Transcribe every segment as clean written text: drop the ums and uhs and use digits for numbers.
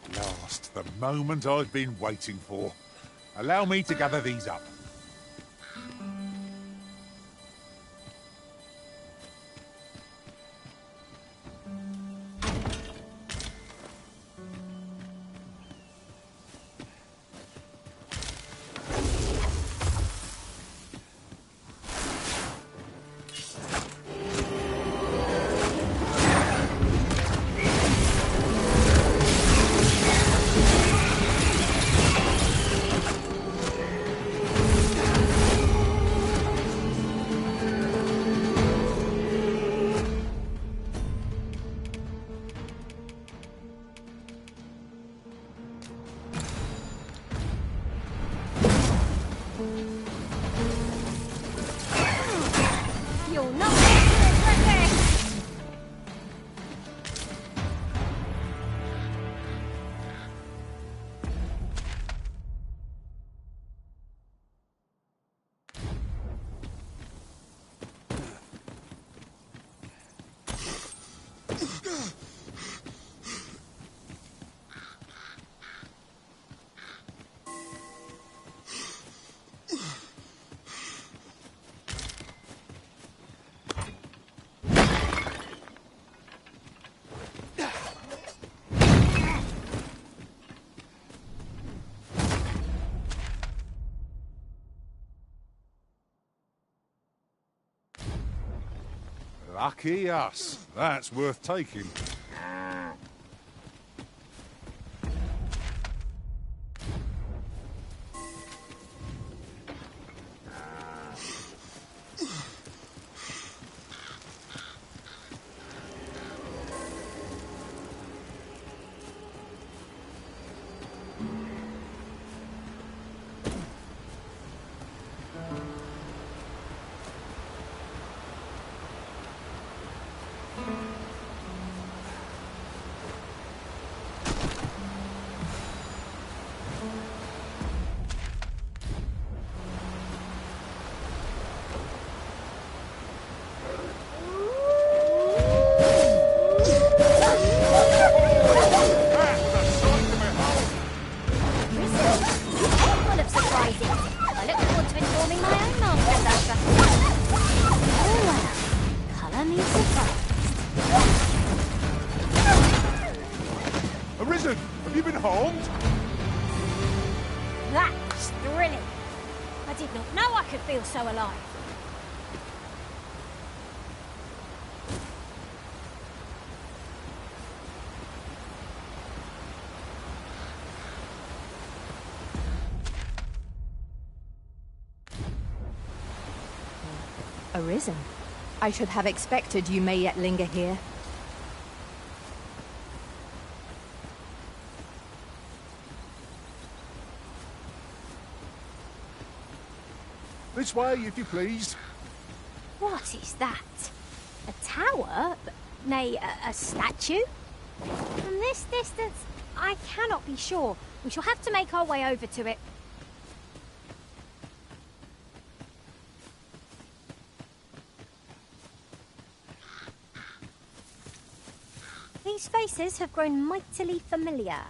At last, the moment I've been waiting for. Allow me to gather these up. Lucky us. That's worth taking. So alive. Arisen. I should have expected you may yet linger here. This way, if you please. What is that? A tower? Nay, a statue? From this distance, I cannot be sure. We shall have to make our way over to it. These faces have grown mightily familiar.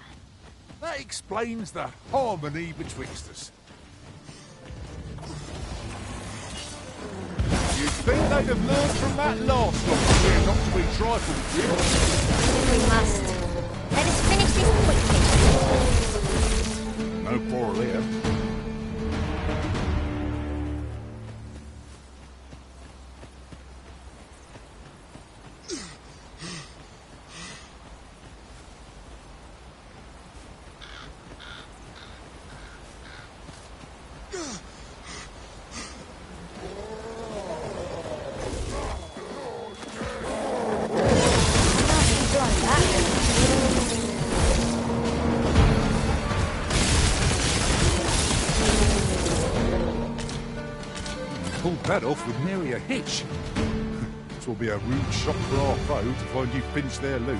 That explains the harmony betwixt us. You'd think they'd have learned from that last one here not to be trifled with. We must. Let us finish this quickly. No quarrel here. That off with nary a hitch. This will be a rude shock for our foe to find you finished their loot.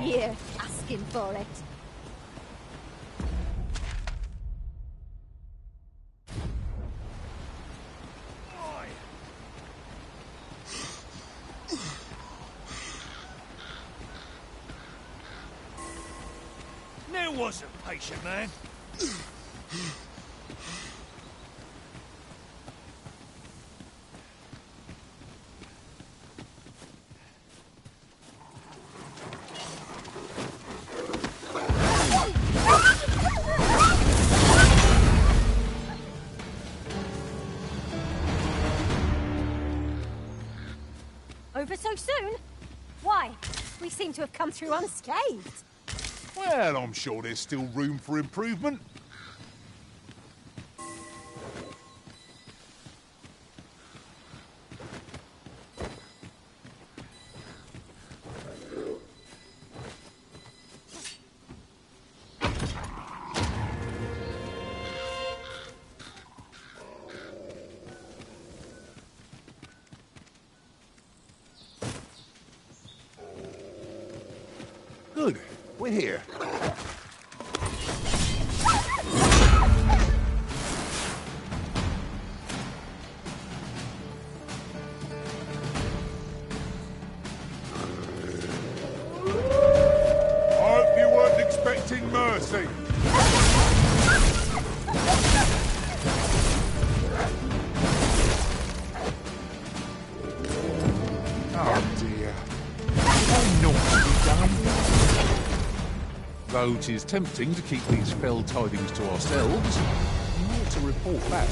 Yeah, asking for it. was a patient man. Over so soon? Why? We seem to have come through unscathed. Well, I'm sure there's still room for improvement. Good. We're here. I hope you weren't expecting mercy. Oh dear. How naughty done. Though 'tis tempting to keep these fell tidings to ourselves, we ought to report back.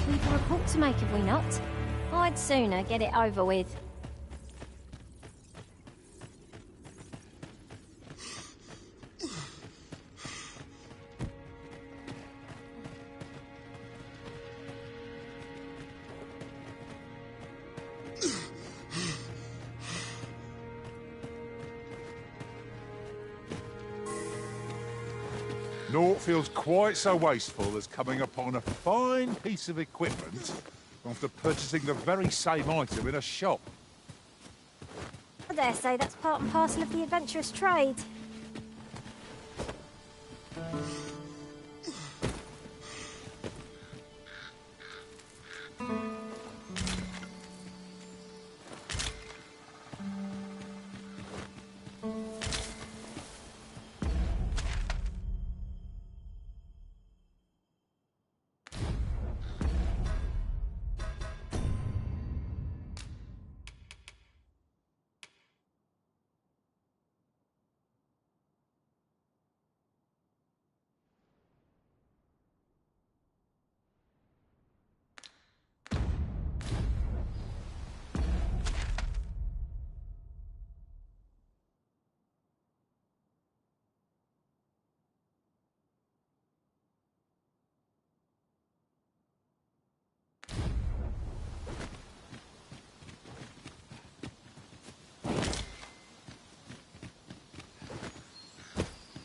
We've a report to make, have we not? I'd sooner get it over with. Naught feels quite so wasteful as coming upon a fine piece of equipment after purchasing the very same item in a shop. I dare say that's part and parcel of the adventurous trade.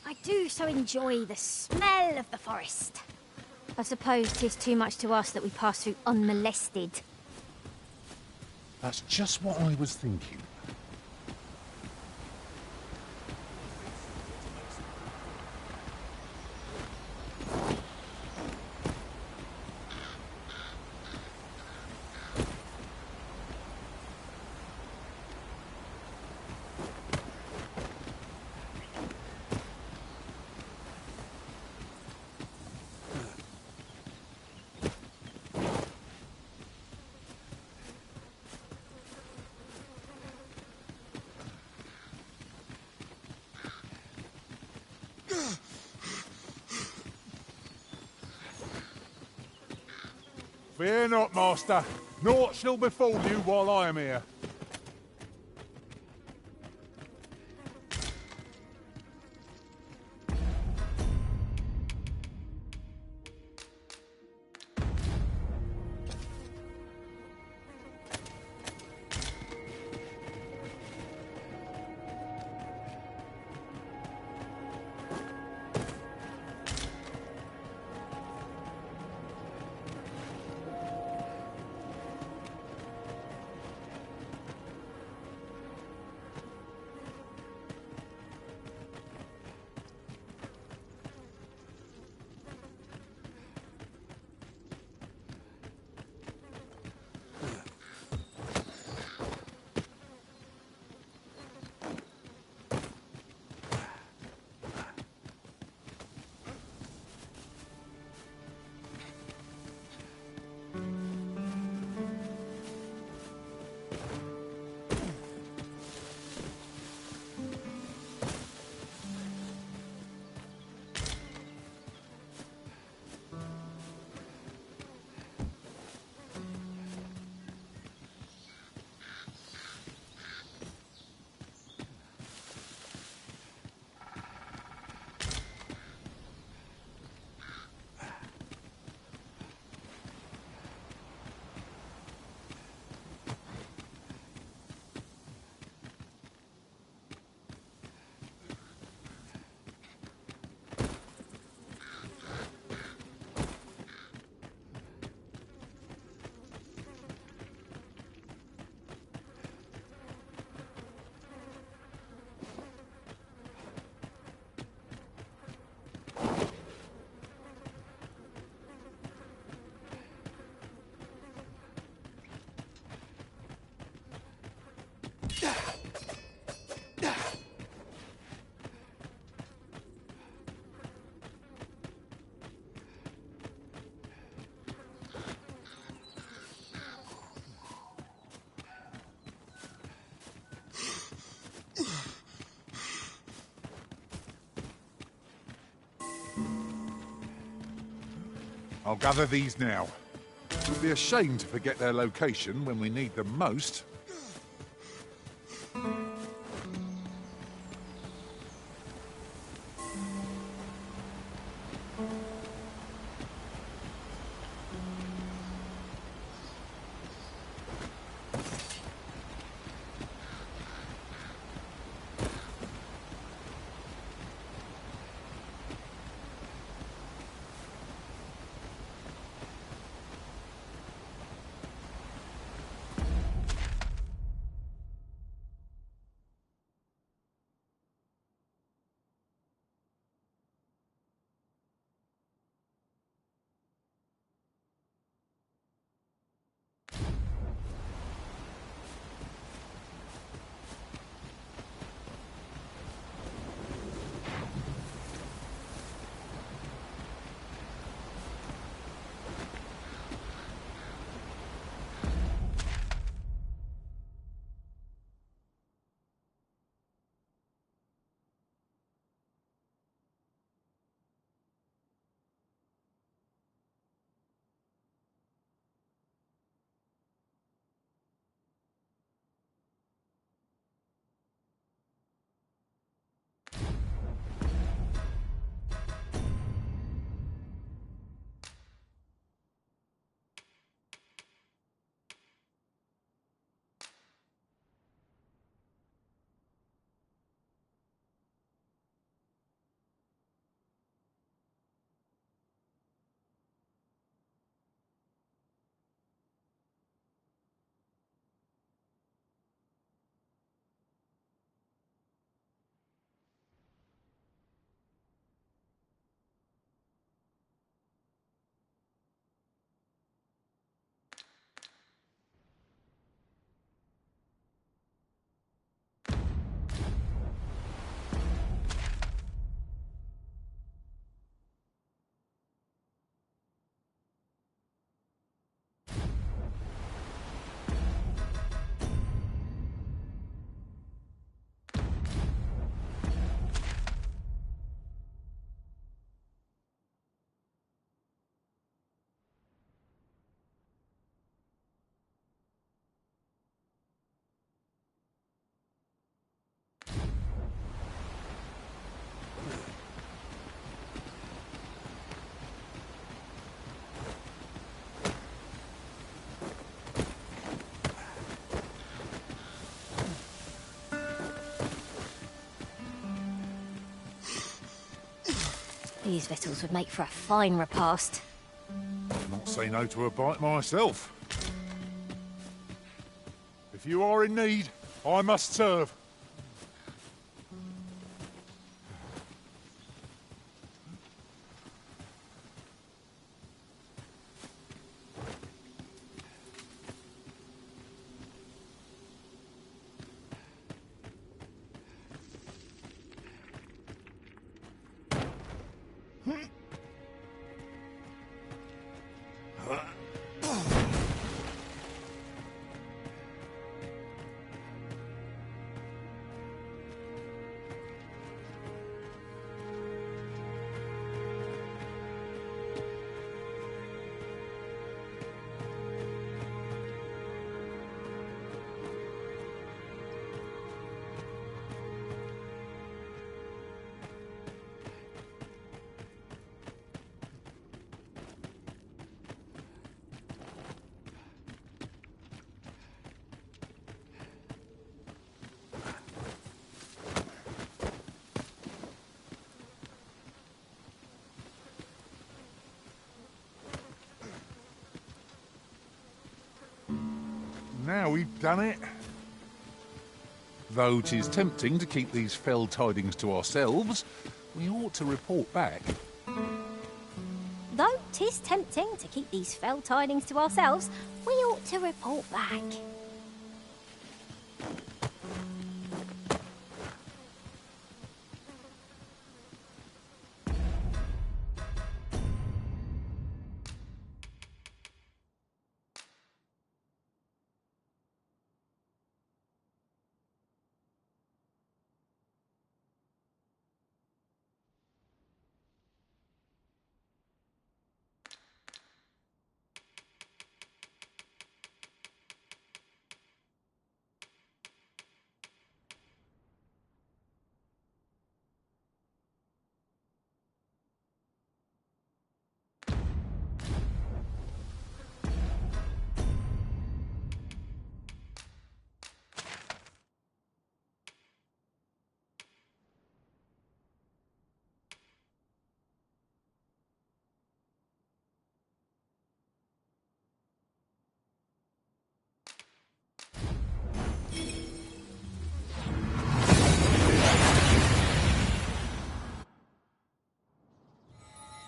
I do so enjoy the smell of the forest. I suppose 'tis too much to ask that we pass through unmolested. That's just what I was thinking. Fear not, master. Naught shall befall you while I am here. I'll gather these now. It would be a shame to forget their location when we need them most. These victuals would make for a fine repast. Not say no to a bite myself. If you are in need, I must serve. Now we've done it. Though 'tis tempting to keep these fell tidings to ourselves, we ought to report back. Though 'tis tempting to keep these fell tidings to ourselves, we ought to report back.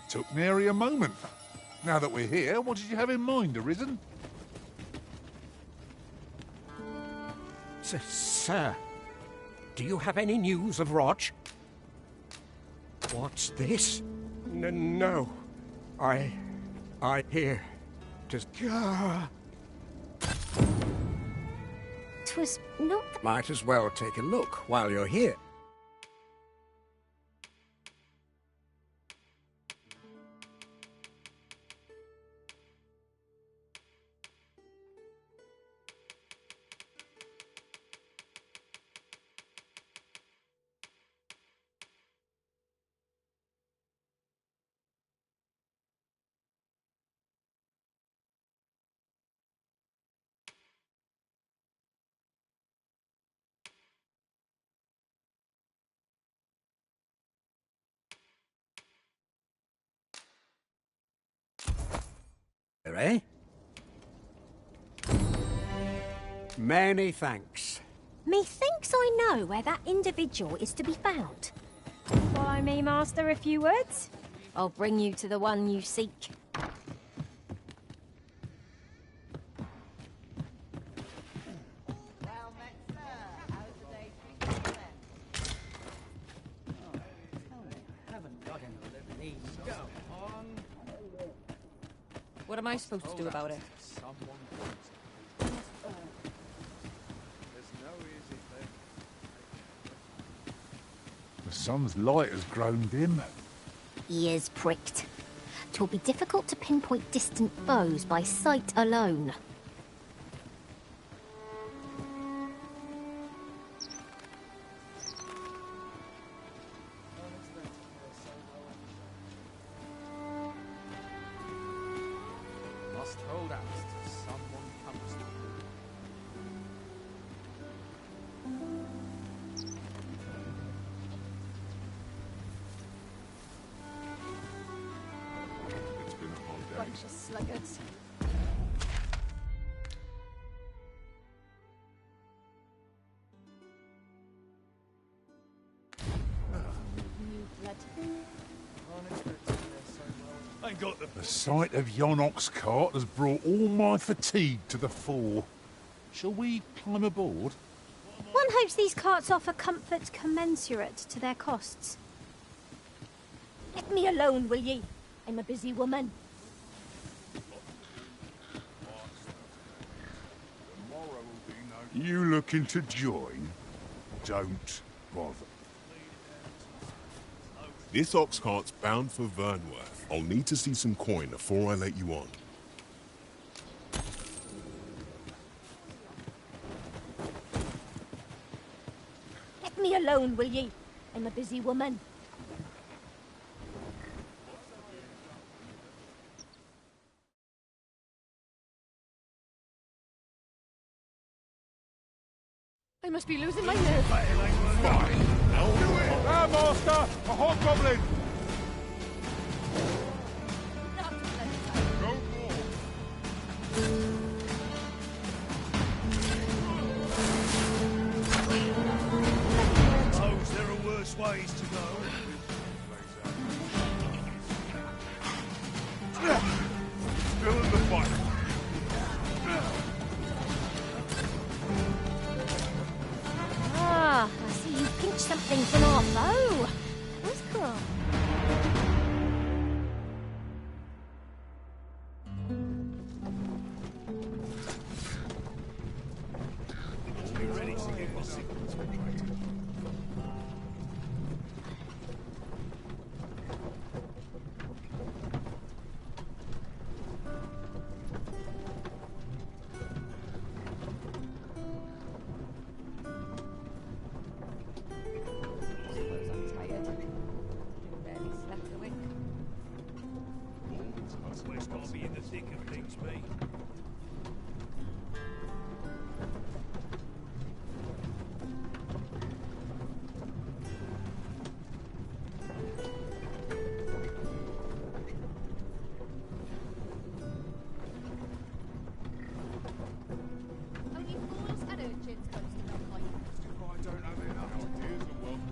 Took nary a moment. Now that we're here, what did you have in mind, Arisen? Sir, do you have any news of Rog? What's this? No. I hear. Just... 'Twas not... Might as well take a look while you're here. Eh? Many thanks. Methinks I know where that individual is to be found. Follow me, Master, if you would. I'll bring you to the one you seek. What am I supposed to do about it? The sun's light has grown dim. Ears pricked. 'Twill be difficult to pinpoint distant foes by sight alone. Must hold out till someone comes to It's been a hard day. Bunch of sluggards. The sight of yon ox cart has brought all my fatigue to the fore. Shall we climb aboard? One hopes these carts offer comfort commensurate to their costs. Let me alone, will ye? I'm a busy woman. You looking to join? Don't bother. This ox cart's bound for Vernworth. I'll need to see some coin before I let you on. Let me alone, will ye? I'm a busy woman. I must be losing my nerve. Ah, Master! A hobgoblin! Suppose there are worse ways to go. Still in the fight. anything from our foe. That was cool. Be ready to get the signals operated. Suppose I'm tired. Barely slept a wink. This place can't be in the thick of things, mate. Only fools and urchins goes to Dogma. I don't have enough ideas and welcome.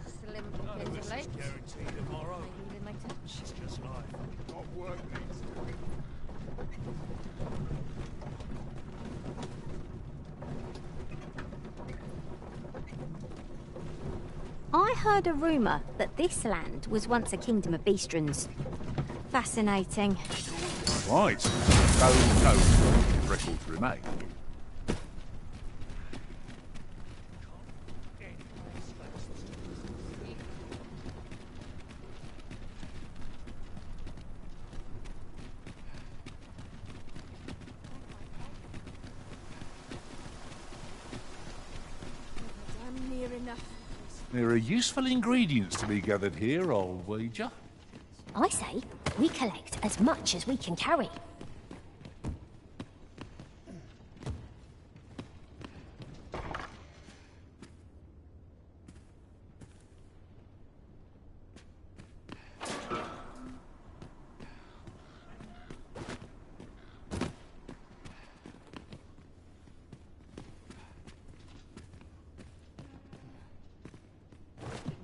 Slim None of pickings this of is late. guaranteed tomorrow. Maybe in my touch. It's just life. Not work needs. I heard a rumour that this land was once a kingdom of beastrons. Fascinating. Right. So, no records remain. Damn near enough. There are useful ingredients to be gathered here, I'll wager. I say we collect as much as we can carry.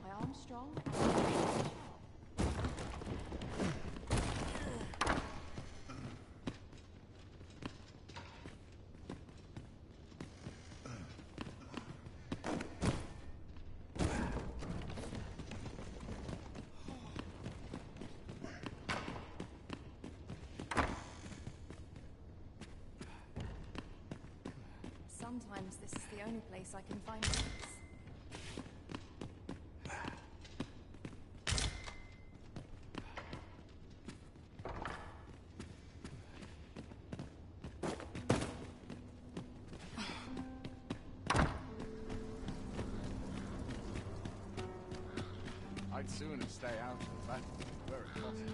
My arm's strong. Sometimes this is the only place I can find peace. I'd sooner stay out of that. Very possible.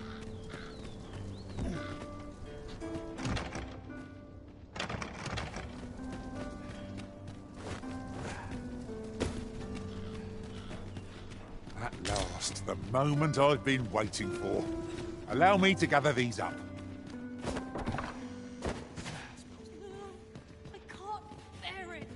At last, the moment I've been waiting for. Allow me to gather these up. I can't bear it.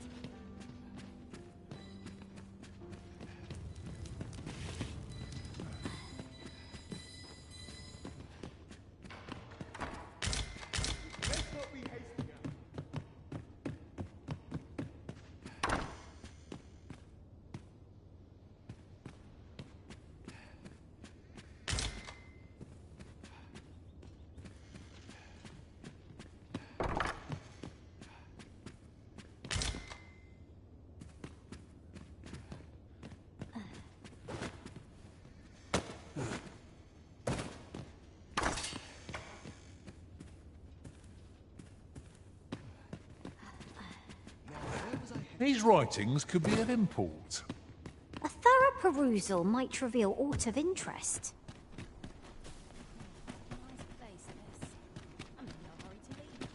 These writings could be of import. A thorough perusal might reveal aught of interest. Nice place, this. I'm in no hurry to leave.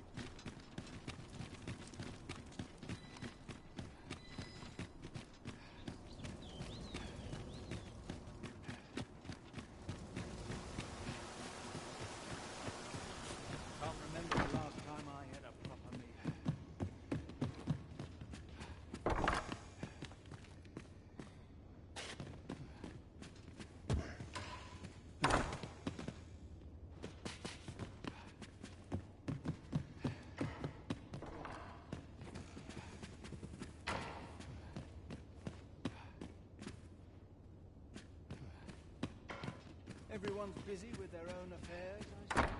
Can't remember the last time I had a proper meal. everyone's busy with their own affairs, I suppose.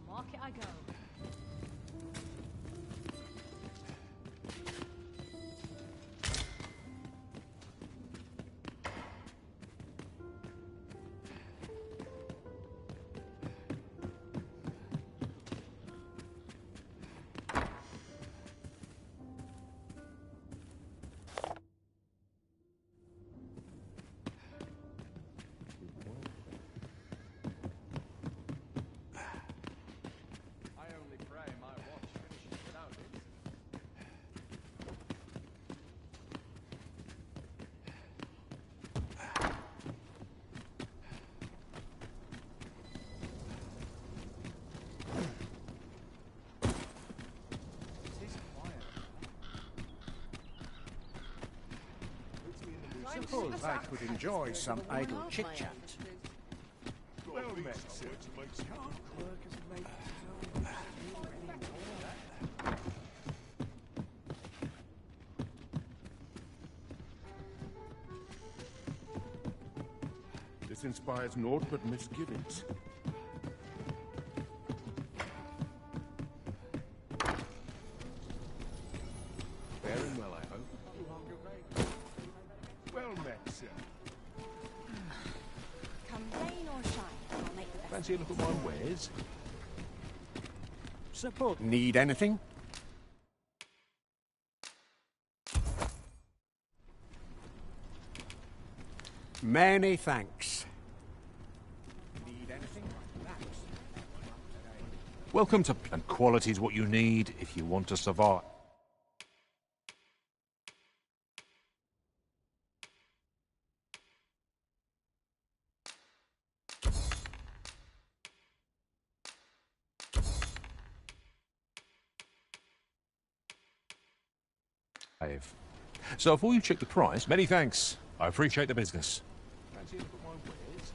Market I go. Suppose I could enjoy some idle chit-chat. Well met, sir. This inspires naught but misgivings. Faring well, I hope. Well met, sir. Come rain or shine, I'll make the best. Fancy a look at my wares? Suppose need anything? Many thanks. Need anything? Thanks. Welcome to... And quality's what you need if you want to survive. So before you check the price, many thanks. I appreciate the business. Fancy a look at my wares?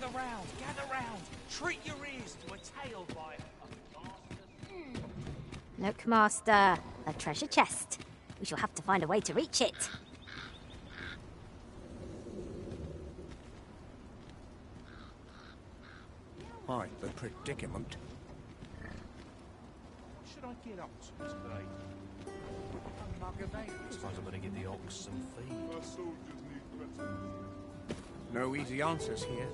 Gather round! Treat your ears to a tale by Look, Master, a treasure chest. We shall have to find a way to reach it. Quite the predicament. What should I get up to today? I suppose I'm going to give the ox some feed. Our soldiers need better. No easy answers here.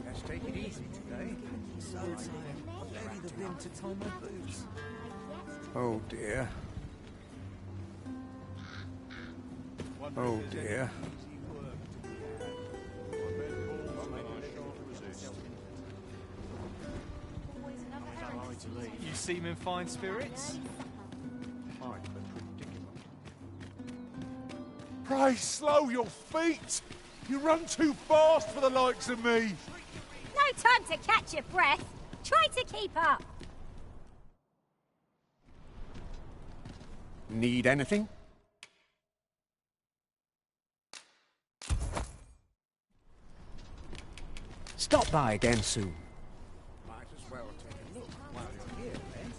Let's take it easy today. So tired. I've barely the wind to tie my boots. Oh dear. Oh dear. You seem in fine spirits. Quite the predicament. Pray slow your feet! You run too fast for the likes of me! No time to catch your breath. Try to keep up. Need anything? stop by again soon. Might as well take a look while you're here, then.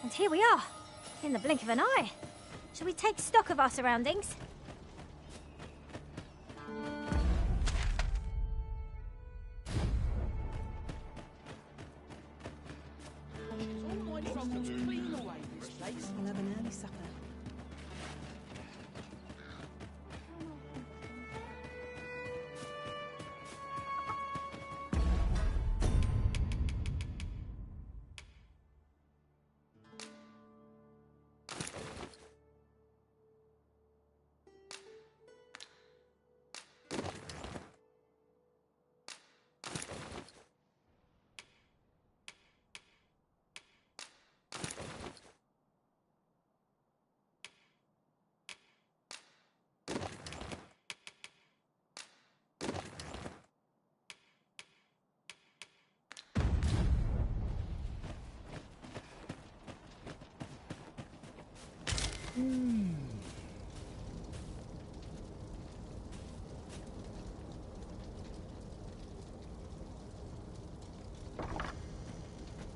And here we are, in the blink of an eye. Shall we take stock of our surroundings? I'll have an early supper.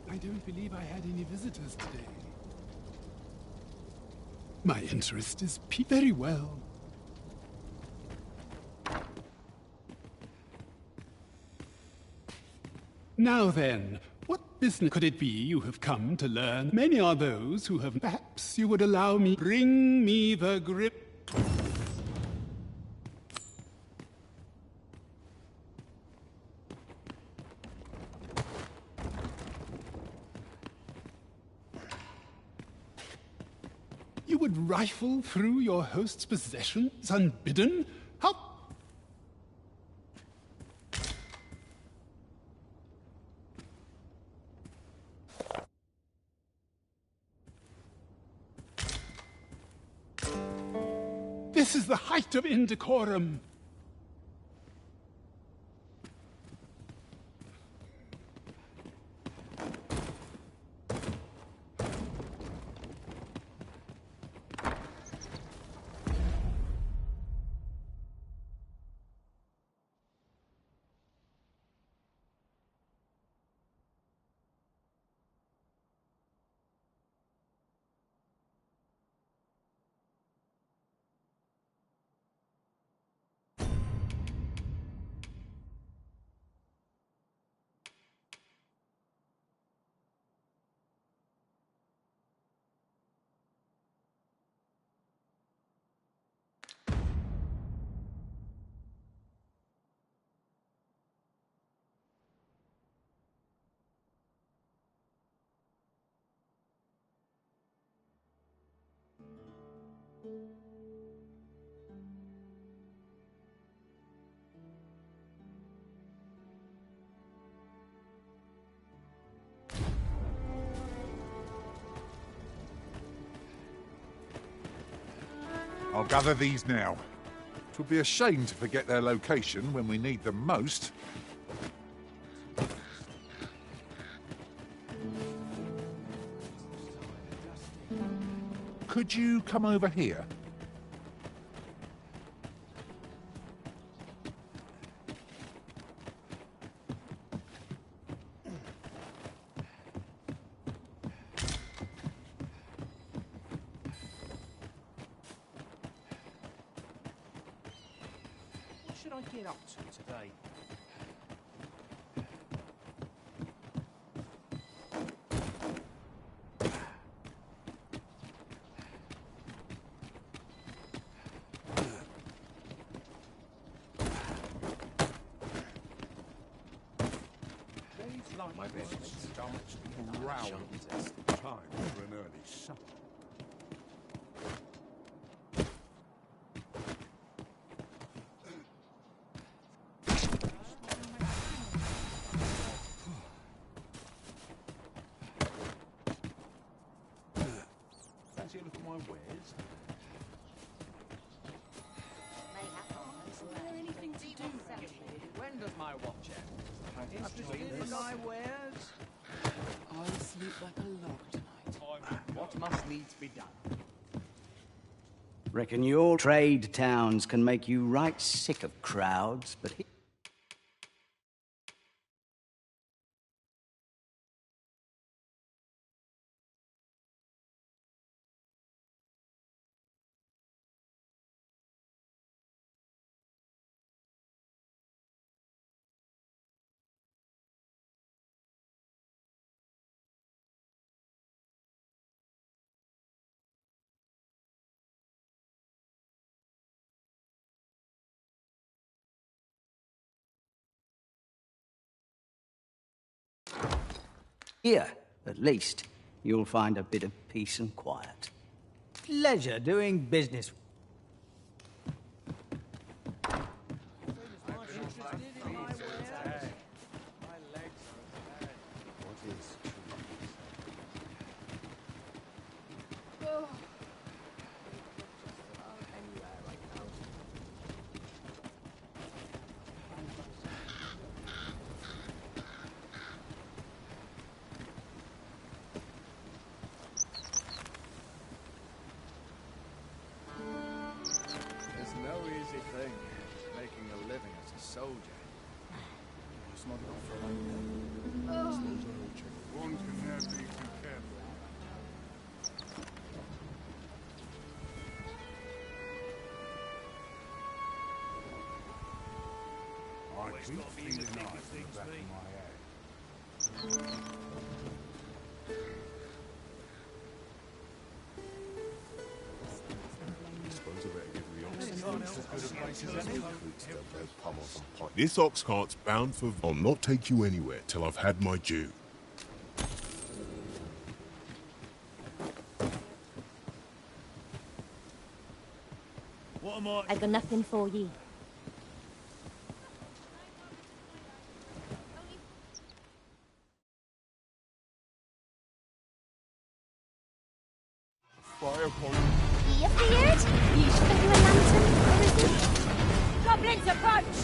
I don't believe I had any visitors today. My interest is very well. Now then, what business could it be you have come to learn? Many are those who have... Perhaps you would allow me... Bring me the grip. You would rifle through your host's possessions unbidden? How... This is the height of indecorum. I'll gather these now. It would be a shame to forget their location when we need them most. Could you come over here? What should I get up to today? my bed. Time for an early supper. Fancy a look at my wares? When does my watch end? I've just seen my wares. I'll sleep like a log tonight. What must needs be done? Reckon your trade towns can make you right sick of crowds, but here, at least, you'll find a bit of peace and quiet. Pleasure doing business. There's no easy thing, making a living as a soldier. It's not enough for one can never be too careful. I keep feeling nice in the back of my head. This ox cart's bound for... I'll not take you anywhere till I've had my due. What am I? I got nothing for ye. Fire point. You feared? You should have you a lantern or anything. Goblins approach!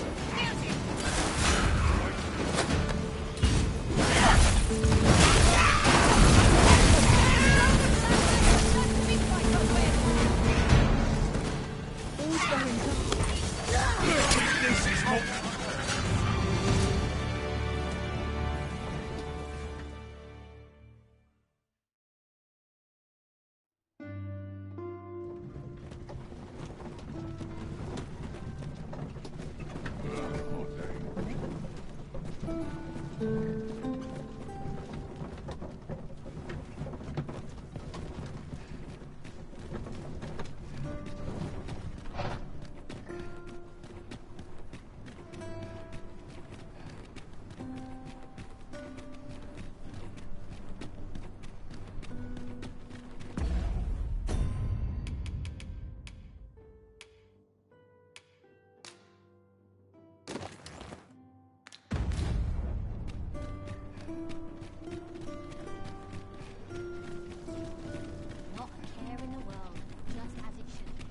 Not a care in the world, just as it should be.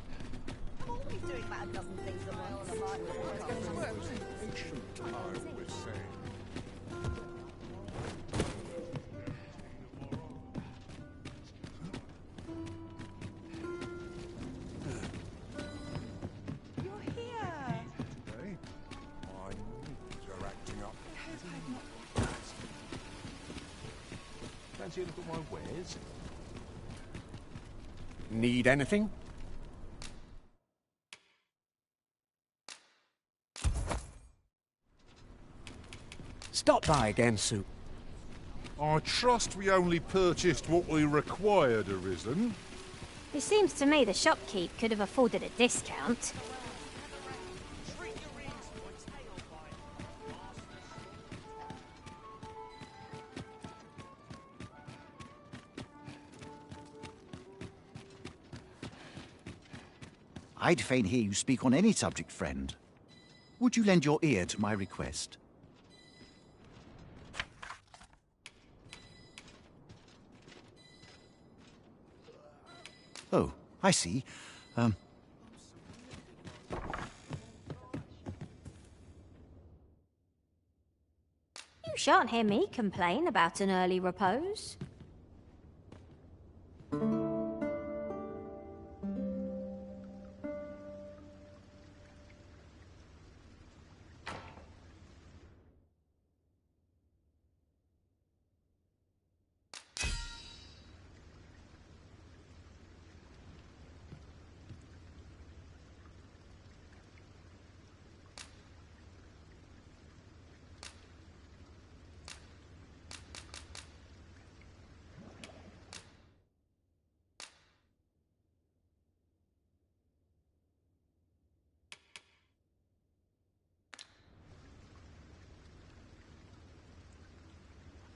I'm always doing about a dozen things at once. Ancient time was saying. You're here. Today, my knees are acting up. Fancy a look at my wares? Need anything? Stop by again soon. I trust we only purchased what we required, Arisen. It seems to me the shopkeep could have afforded a discount. I'd fain hear you speak on any subject, friend. Would you lend your ear to my request? Oh, I see. You shan't hear me complain about an early repose.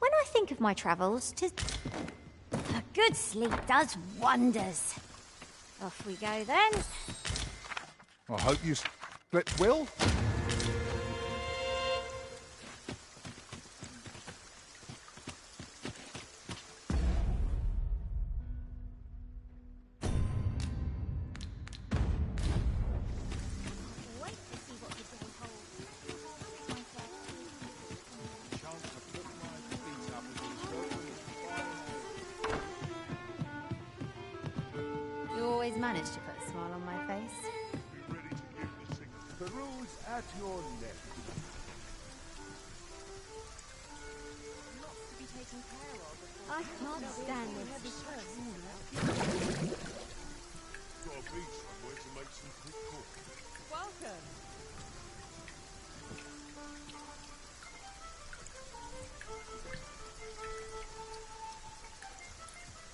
When I think of my travels, 'tis... a good sleep does wonders. Off we go then. I hope you slept well. You always manage to put a smile on my face. Be ready to give the signal. The rules at your neck. I can't stand this. Got a beach somewhere to make some quick calls. Welcome.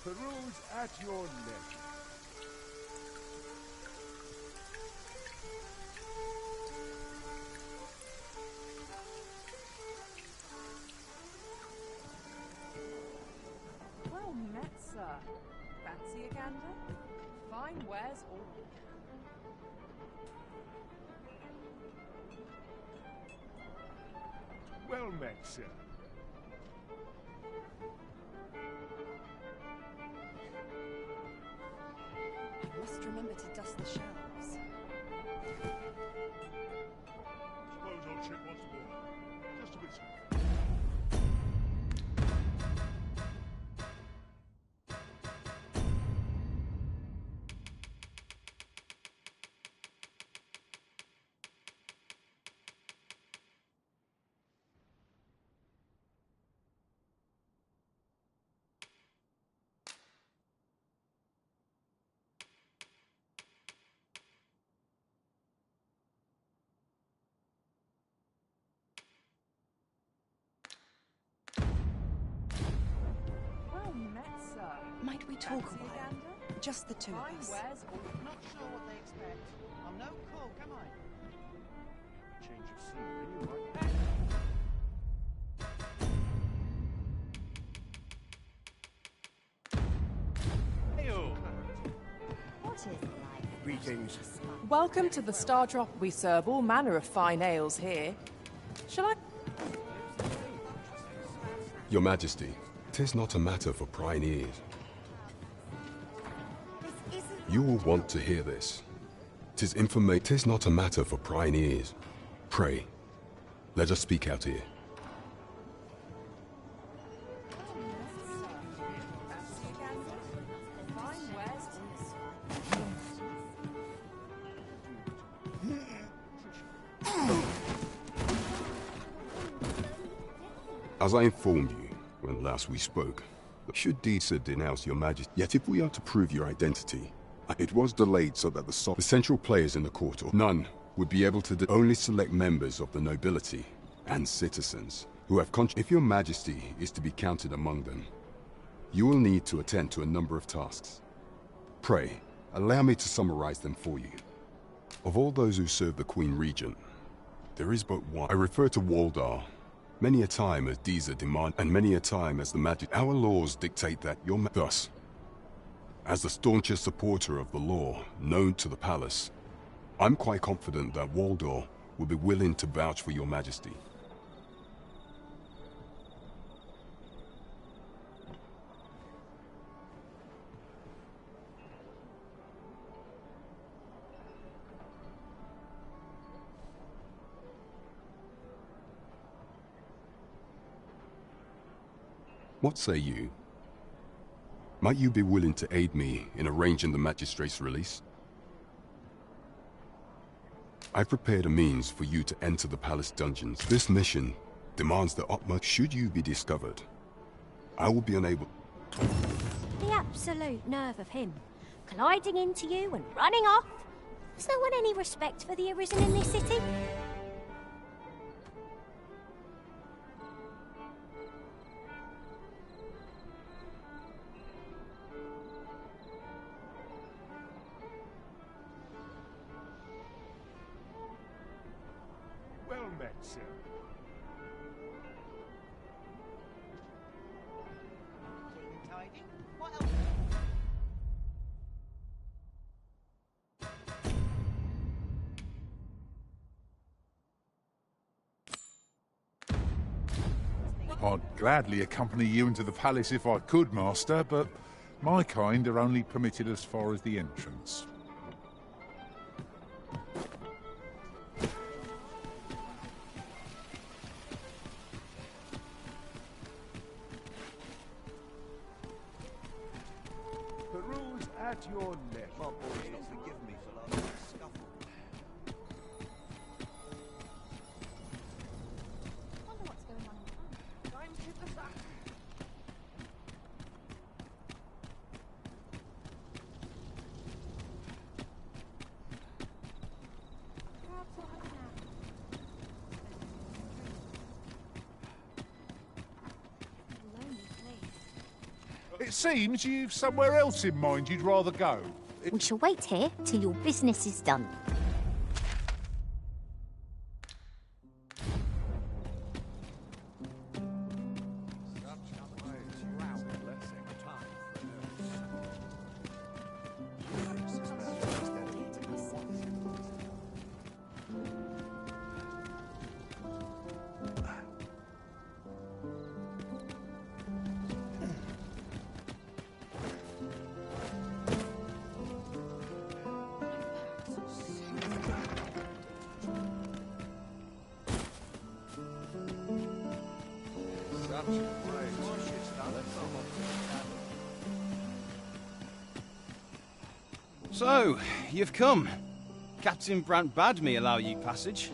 The rules at your neck. Well met, sir. Fancy a gander? Fine wares all. Well met, sir. You must remember to dust the shelves. Suppose I'll check once more. Just a bit. Well met, sir. Might we talk a Fancy while? gander? Just the two of Fine us. wares all. Not sure what they expect. I'm no cook, am I? Change of scenery, you might pack. What is life? Greetings. Welcome to the Star Drop. We serve all manner of fine ales here. Shall I? Your Majesty, 'tis not a matter for prying ears. You will want to hear this. 'Tis not a matter for prying ears. Pray, let us speak out here. Fancy a gander? Fine wares all. As I informed you when last we spoke, should Disa denounce your Majesty, yet if we are to prove your identity, it was delayed so that the central players in the court, or none, would be able to only select members of the nobility and citizens who have if your Majesty is to be counted among them, you will need to attend to a number of tasks. Pray, allow me to summarize them for you. Of all those who serve the Queen Regent, there is but one. I refer to Waldar. Many a time as Disa demand, and many a time as the Majesty. Our laws dictate that thus, as the staunchest supporter of the law known to the palace, I'm quite confident that Waldor will be willing to vouch for your majesty. What say you? Might you be willing to aid me in arranging the magistrate's release? I've prepared a means for you to enter the palace dungeons. This mission demands the utmost. Should you be discovered, I will be unable... The absolute nerve of him, colliding into you and running off. Has no one any respect for the Arisen in this city? Well met, sir. What else? I'd gladly accompany you into the palace if I could, Master, but my kind are only permitted as far as the entrance. Peruse at your leisure. My boys not forgive me for last night's scuffle. Wonder what's going on in town. Time to hit the sack. Perhaps I'll have a nap. Lonely place. It seems you've somewhere else in mind you'd rather go. We shall wait here till your business is done. So, you've come. Captain Brant bade me allow you passage.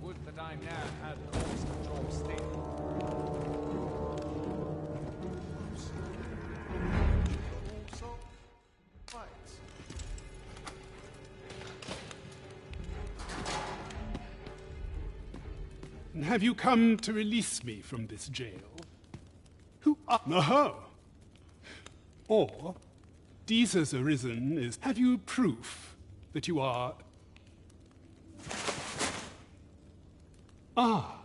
Would that I now had cause to draw steel. Also, fight. And have you come to release me from this jail? Who are... Aha! Or, Jesus Arisen is... Have you proof that you are... Ah!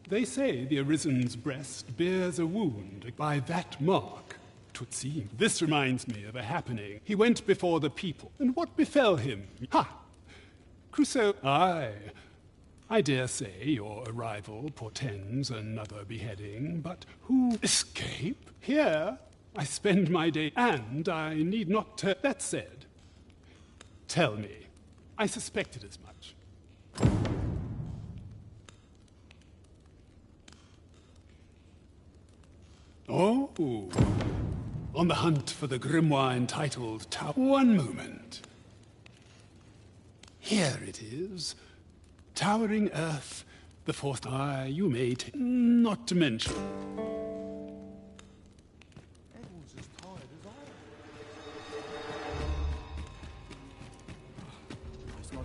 They say the Arisen's breast bears a wound. By that mark, 'twould seem. This reminds me of a happening. He went before the people, and what befell him? Ha! Crusoe... Aye. I dare say your arrival portends another beheading, but who escape? Here I spend my day, and I need not turn. That said, tell me, I suspected as much. Oh, on the hunt for the grimoire entitled One moment. Here it is. Towering Earth, the fourth eye you may not to mention. Everyone's as tired as I am. It's not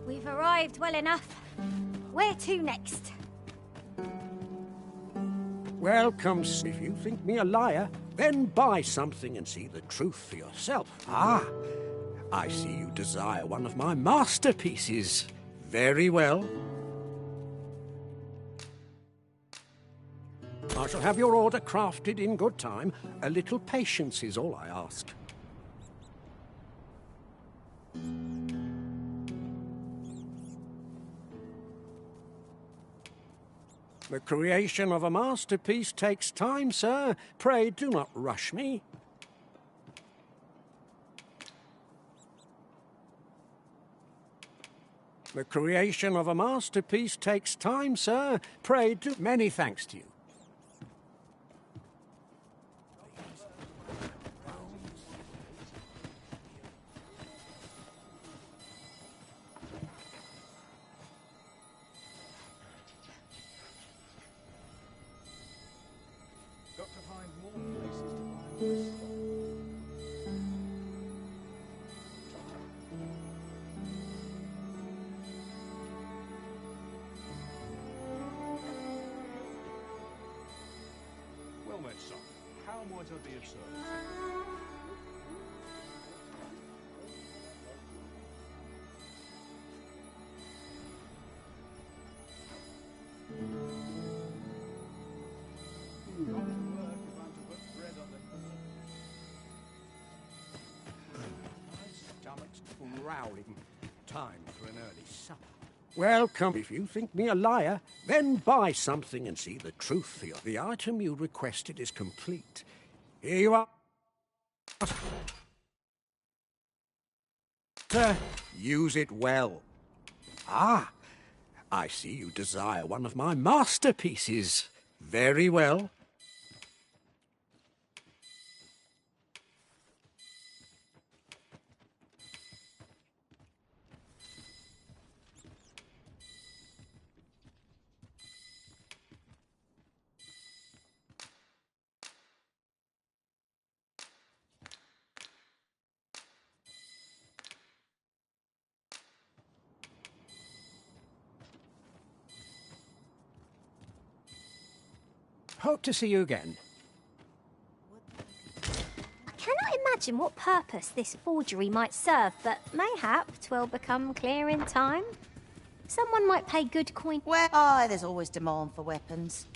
We've arrived well enough. Where to next? Welcome. If you think me a liar, then buy something and see the truth for yourself. Ah, I see you desire one of my masterpieces. Very well. I shall have your order crafted in good time. A little patience is all I ask. The creation of a masterpiece takes time, sir. Pray do not rush me. The creation of a masterpiece takes time, sir. Pray do... Many thanks to you. Got to find more places to buy my stuff. Well met, son. How might I be of service? Stomach's growling. Time for an early supper. Welcome. If you think me a liar, then buy something and see the truth for you. The item you requested is complete. Here you are. Sir, use it well. Ah, I see you desire one of my masterpieces. Very well. Hope to see you again. I cannot imagine what purpose this forgery might serve, but mayhap 'twill become clear in time. Someone might pay good coin. Well, there's always demand for weapons.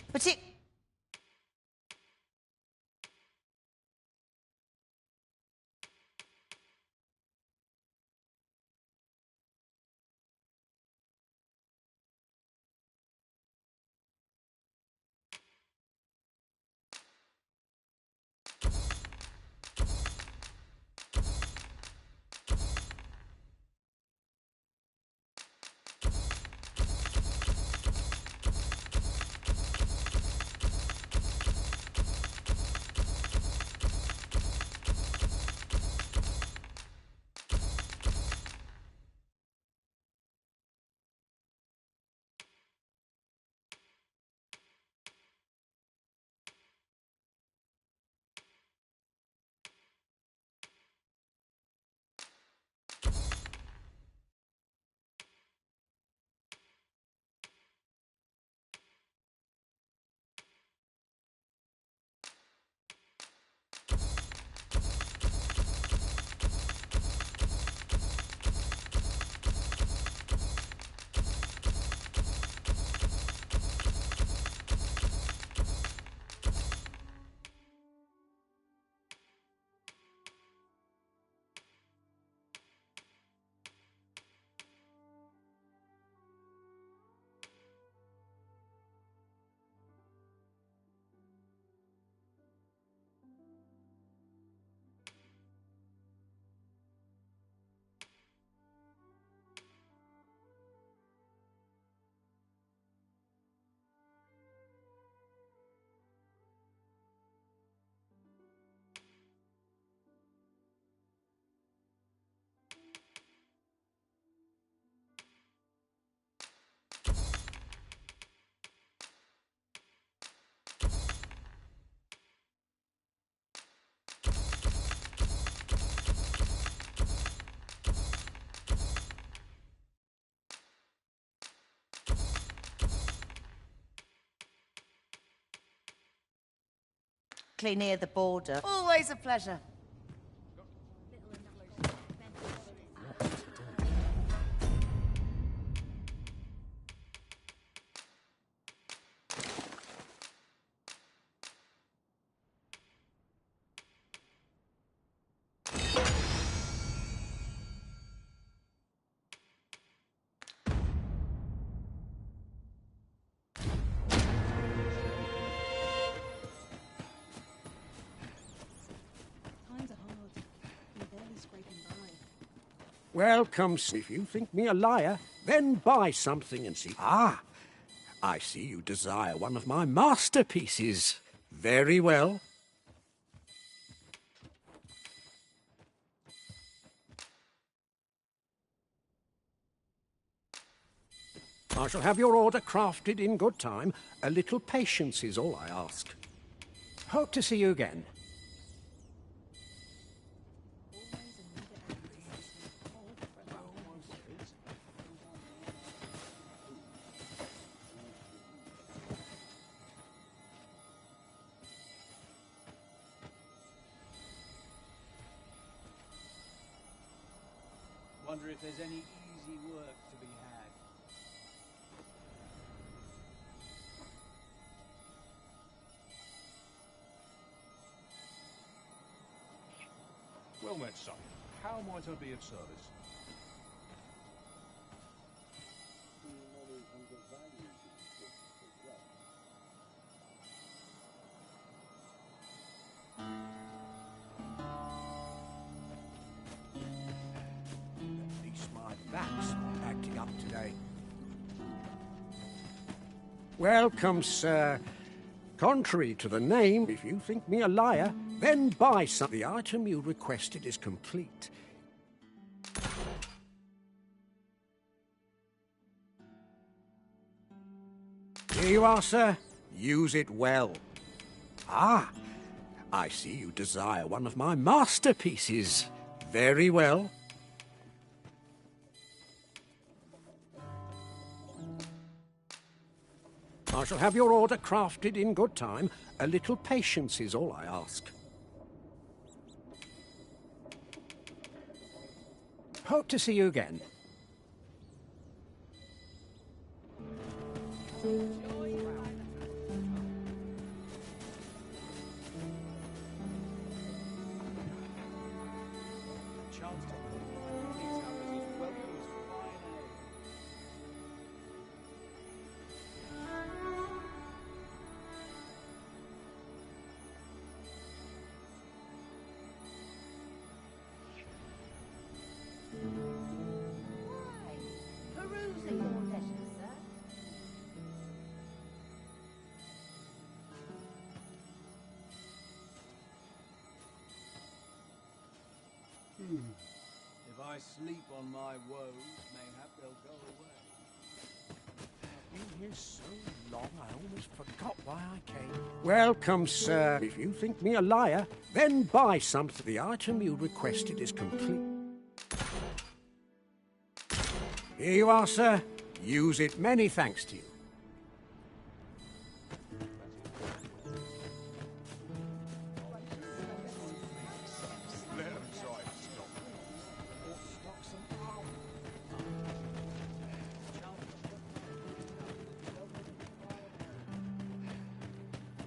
exactly near the border. Always a pleasure. Welcome. If you think me a liar, then buy something and see. Ah, I see you desire one of my masterpieces. Very well. I shall have your order crafted in good time. A little patience is all I ask. Hope to see you again. Wonder if there's any easy work to be had. Well met, son. How might I be of service? At least my back's not acting up today. Welcome, sir. Contrary to the name, if you think me a liar, then buy some. The item you requested is complete. Here you are, sir. Use it well. Ah, I see you desire one of my masterpieces. Very well. I shall have your order crafted in good time. A little patience is all I ask. Hope to see you again. Perusing your leisure, sir. If I sleep on my woes, mayhap they'll go away. I've been here so long, I almost forgot why I came. Welcome, sir. If you think me a liar, then buy something. The item you requested is complete. Here you are, sir. Use it. Many thanks to you.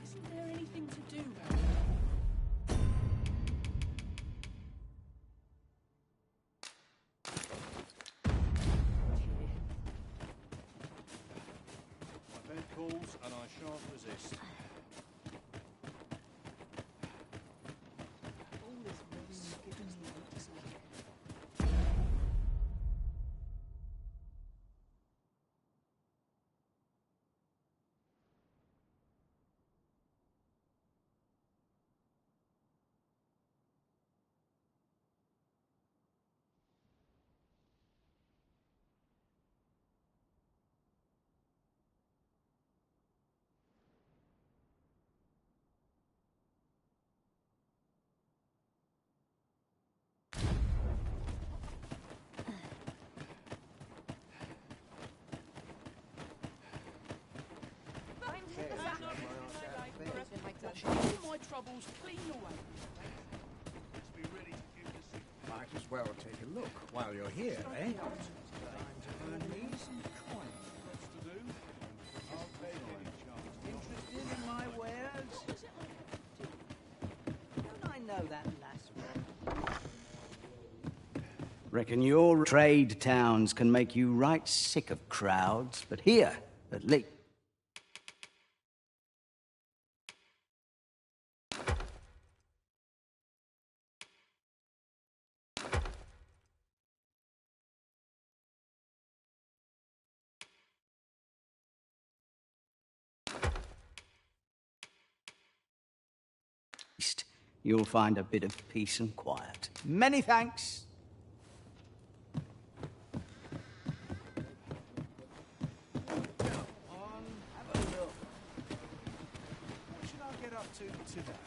Isn't there anything to do? My bed calls, and I shan't resist. troubles clean away. Let's be ready to give the signal. Might as well take a look while you're here, eh? Time to earn me some coin. What's to do? I'll take any chance. Interested in my wares? Don't I know that last one? Reckon your trade towns can make you right sick of crowds, but here, at least. You'll find a bit of peace and quiet. Many thanks. On, have a look. What should I get up to today?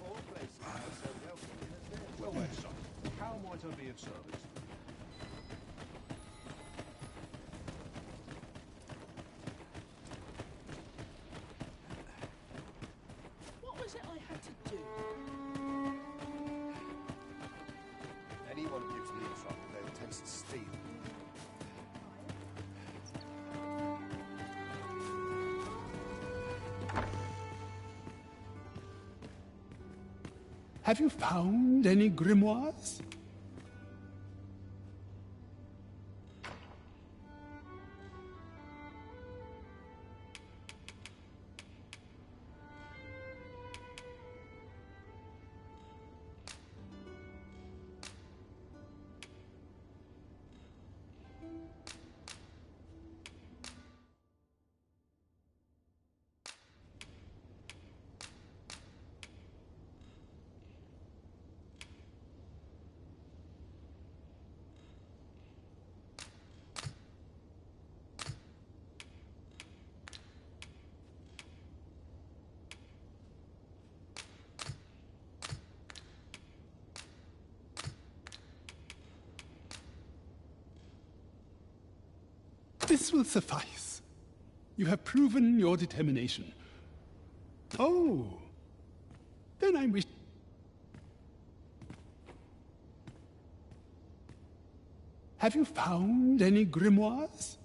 All places are so welcoming as this. Well then, son, how might I be of service? What was it I had to do? Anyone who gives me trouble, they'll taste steel. Have you found any grimoires? This will suffice. You have proven your determination. Oh, then I wish... Have you found any grimoires?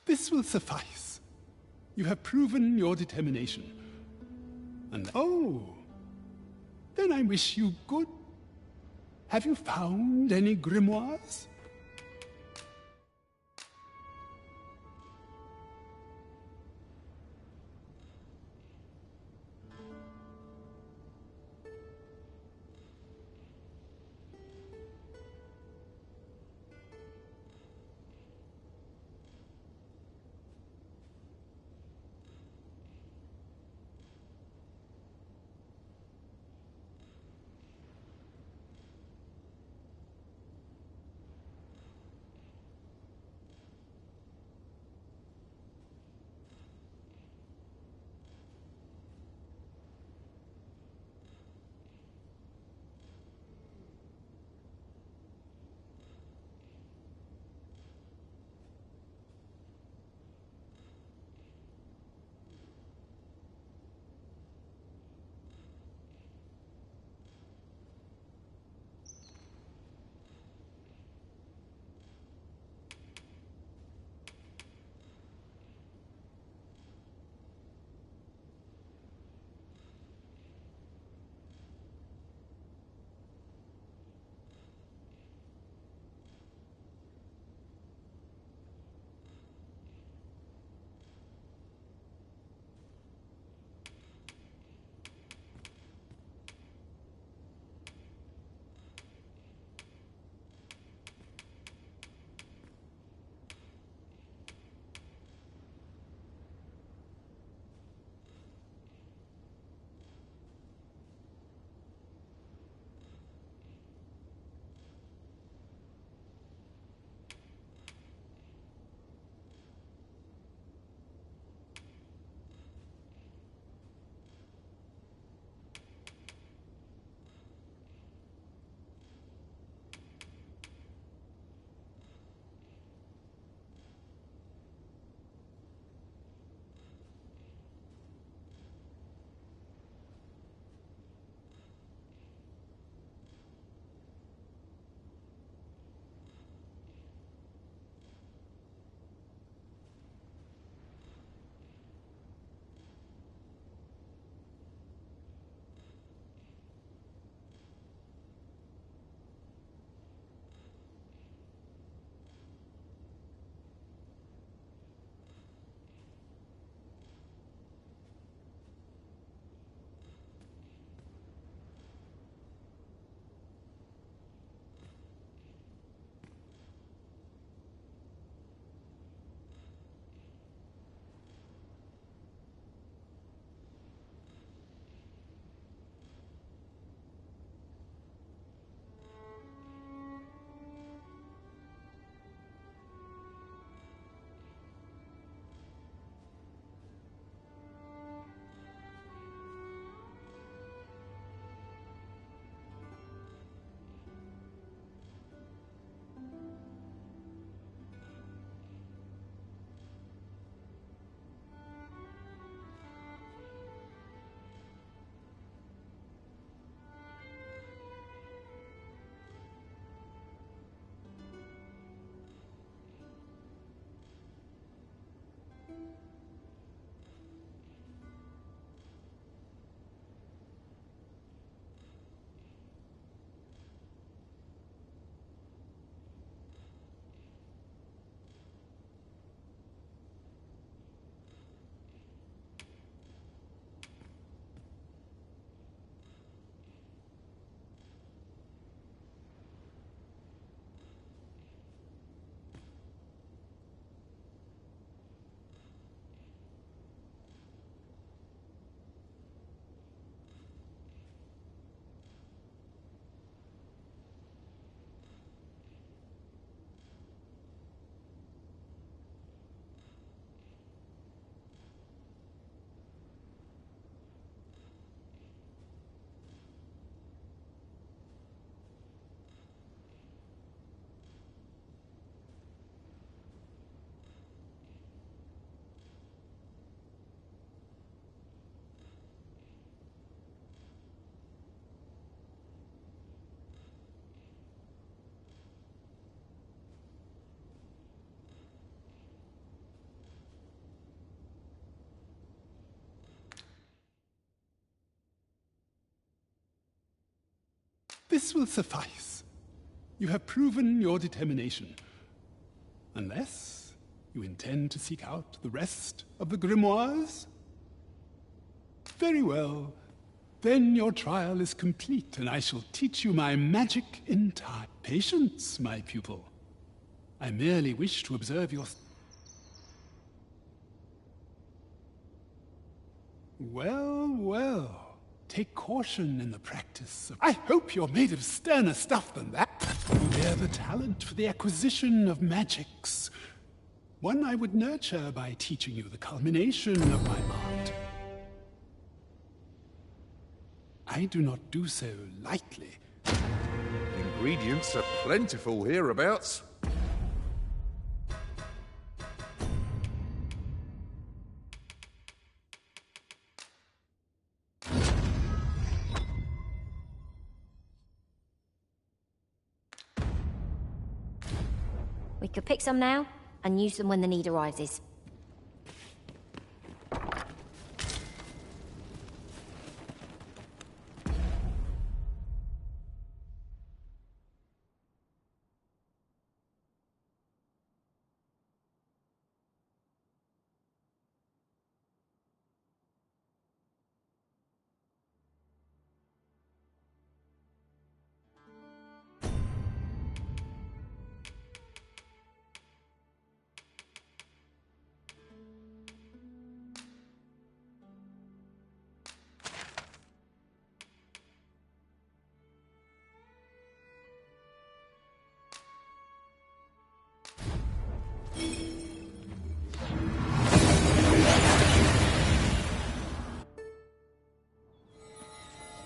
This will suffice. You have proven your determination. And oh, then I wish you good. Have you found any grimoires? This will suffice. You have proven your determination. Unless you intend to seek out the rest of the grimoires? Very well. Then your trial is complete, and I shall teach you my magic in time. Patience, my pupil. I merely wish to observe your... Well, well. Take caution in the practice. I hope you're made of sterner stuff than that. You bear the talent for the acquisition of magics. One I would nurture by teaching you the culmination of my art. I do not do so lightly. Ingredients are plentiful hereabouts. We could pick some now and use them when the need arises.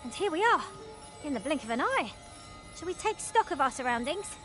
And here we are, in the blink of an eye. Shall we take stock of our surroundings?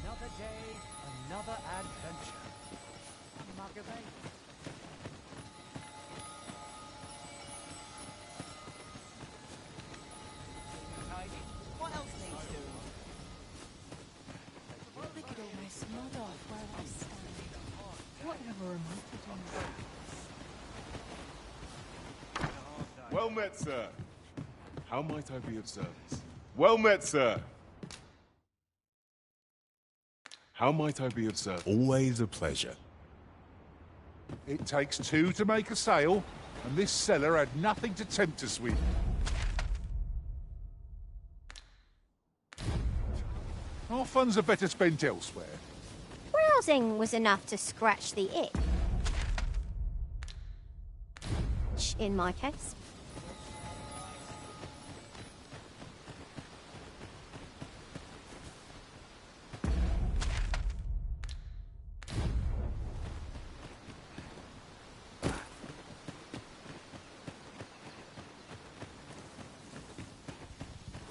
Another day, another adventure. Magazine. What else needs doing? We could almost nod off where I stand. Whatever am I to do? Well met, sir. How might I be of service? Well met, sir. How might I be of service? Always a pleasure. It takes two to make a sale, and this seller had nothing to tempt us with. Our funds are better spent elsewhere. Browsing was enough to scratch the itch. In my case.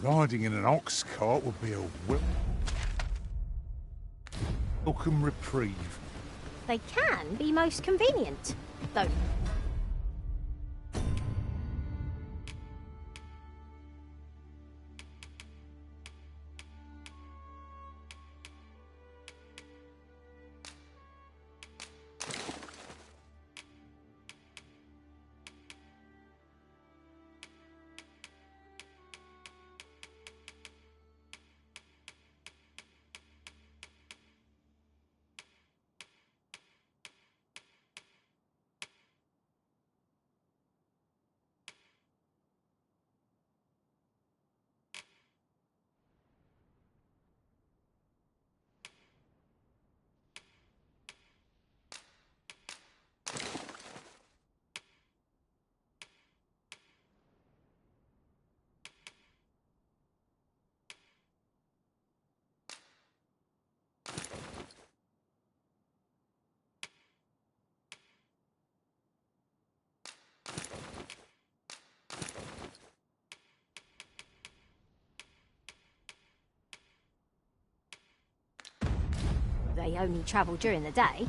Riding in an ox cart would be a welcome reprieve. They can be most convenient, though. they only travel during the day.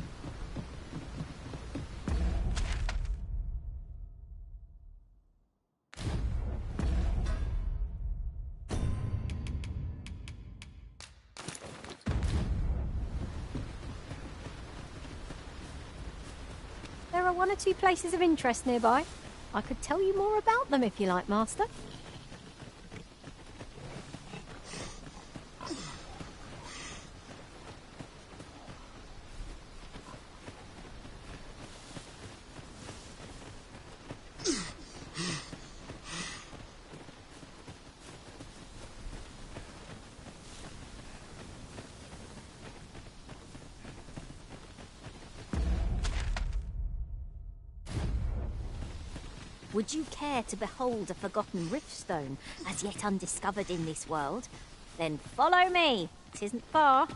There are one or two places of interest nearby. I could tell you more about them if you like, Master. Would you care to behold a forgotten riftstone, as yet undiscovered in this world? Then follow me. It isn't far.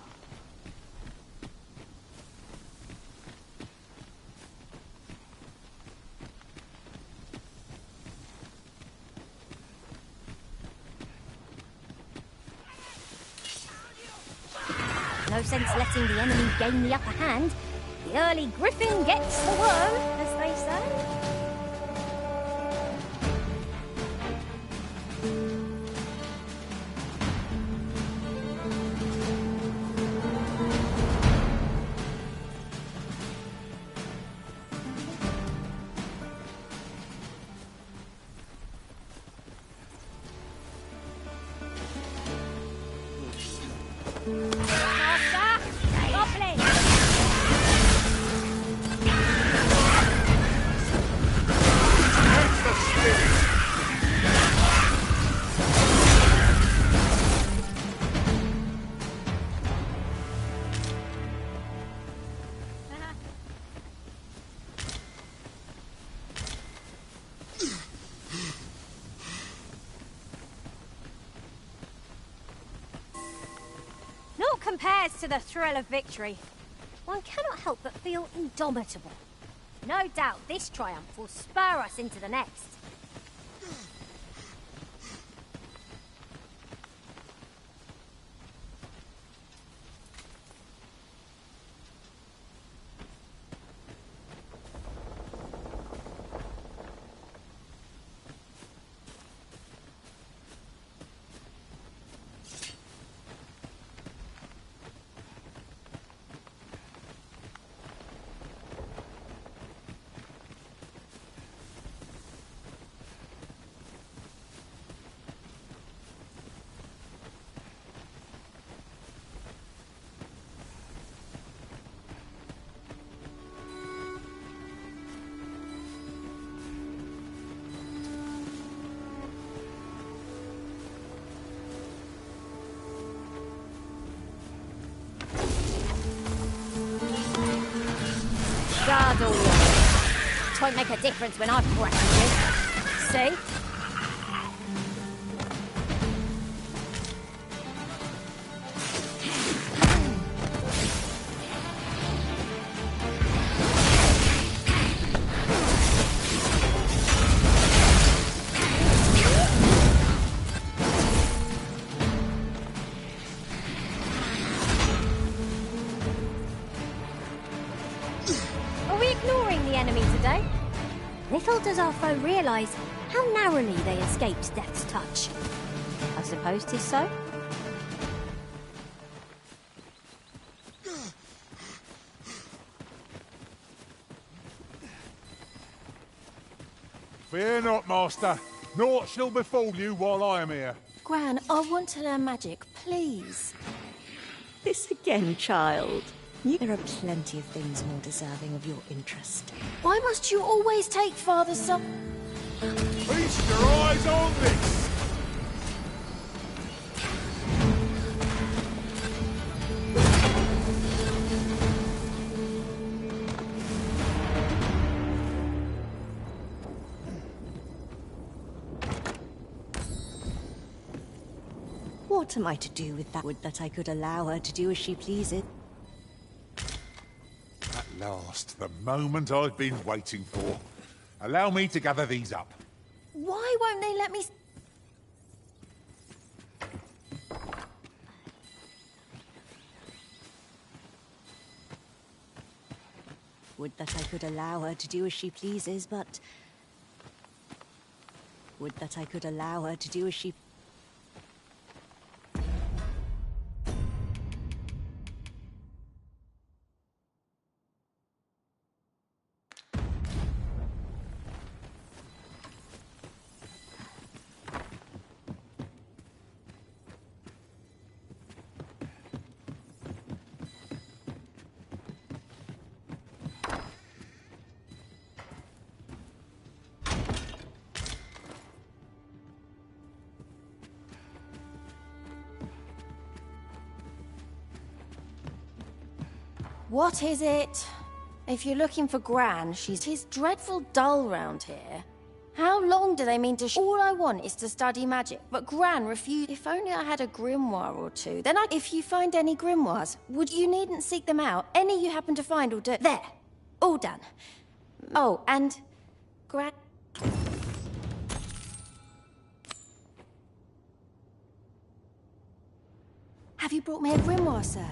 No sense letting the enemy gain the upper hand. The early griffin gets the worm, as they say. Compares to the thrill of victory. One cannot help but feel indomitable. No doubt this triumph will spur us into the next. Guard all yours. It won't make a difference when I've threatened you. See? Little does our foe realise how narrowly they escaped death's touch. I suppose 'tis so? Fear not, Master. Naught shall befall you while I am here. Gran, I want to learn magic, please. This again, child. There are plenty of things more deserving of your interest. Why must you always take Father's son? Feast your eyes on this! What am I to do with that wood that I could allow her to do as she pleases? At last, the moment I've been waiting for. Allow me to gather these up. Why won't they let me... Would that I could allow her to do as she pleases, but... Would that I could allow her to do as she... What is it? If you're looking for Gran, she's dreadful dull round here. How long do they mean to all I want is to study magic, but Gran refused. If only I had a grimoire or two, then if you find any grimoires, you needn't seek them out. Any you happen to find will do. There. All done. Oh, and... Gran... Have you brought me a grimoire, sir?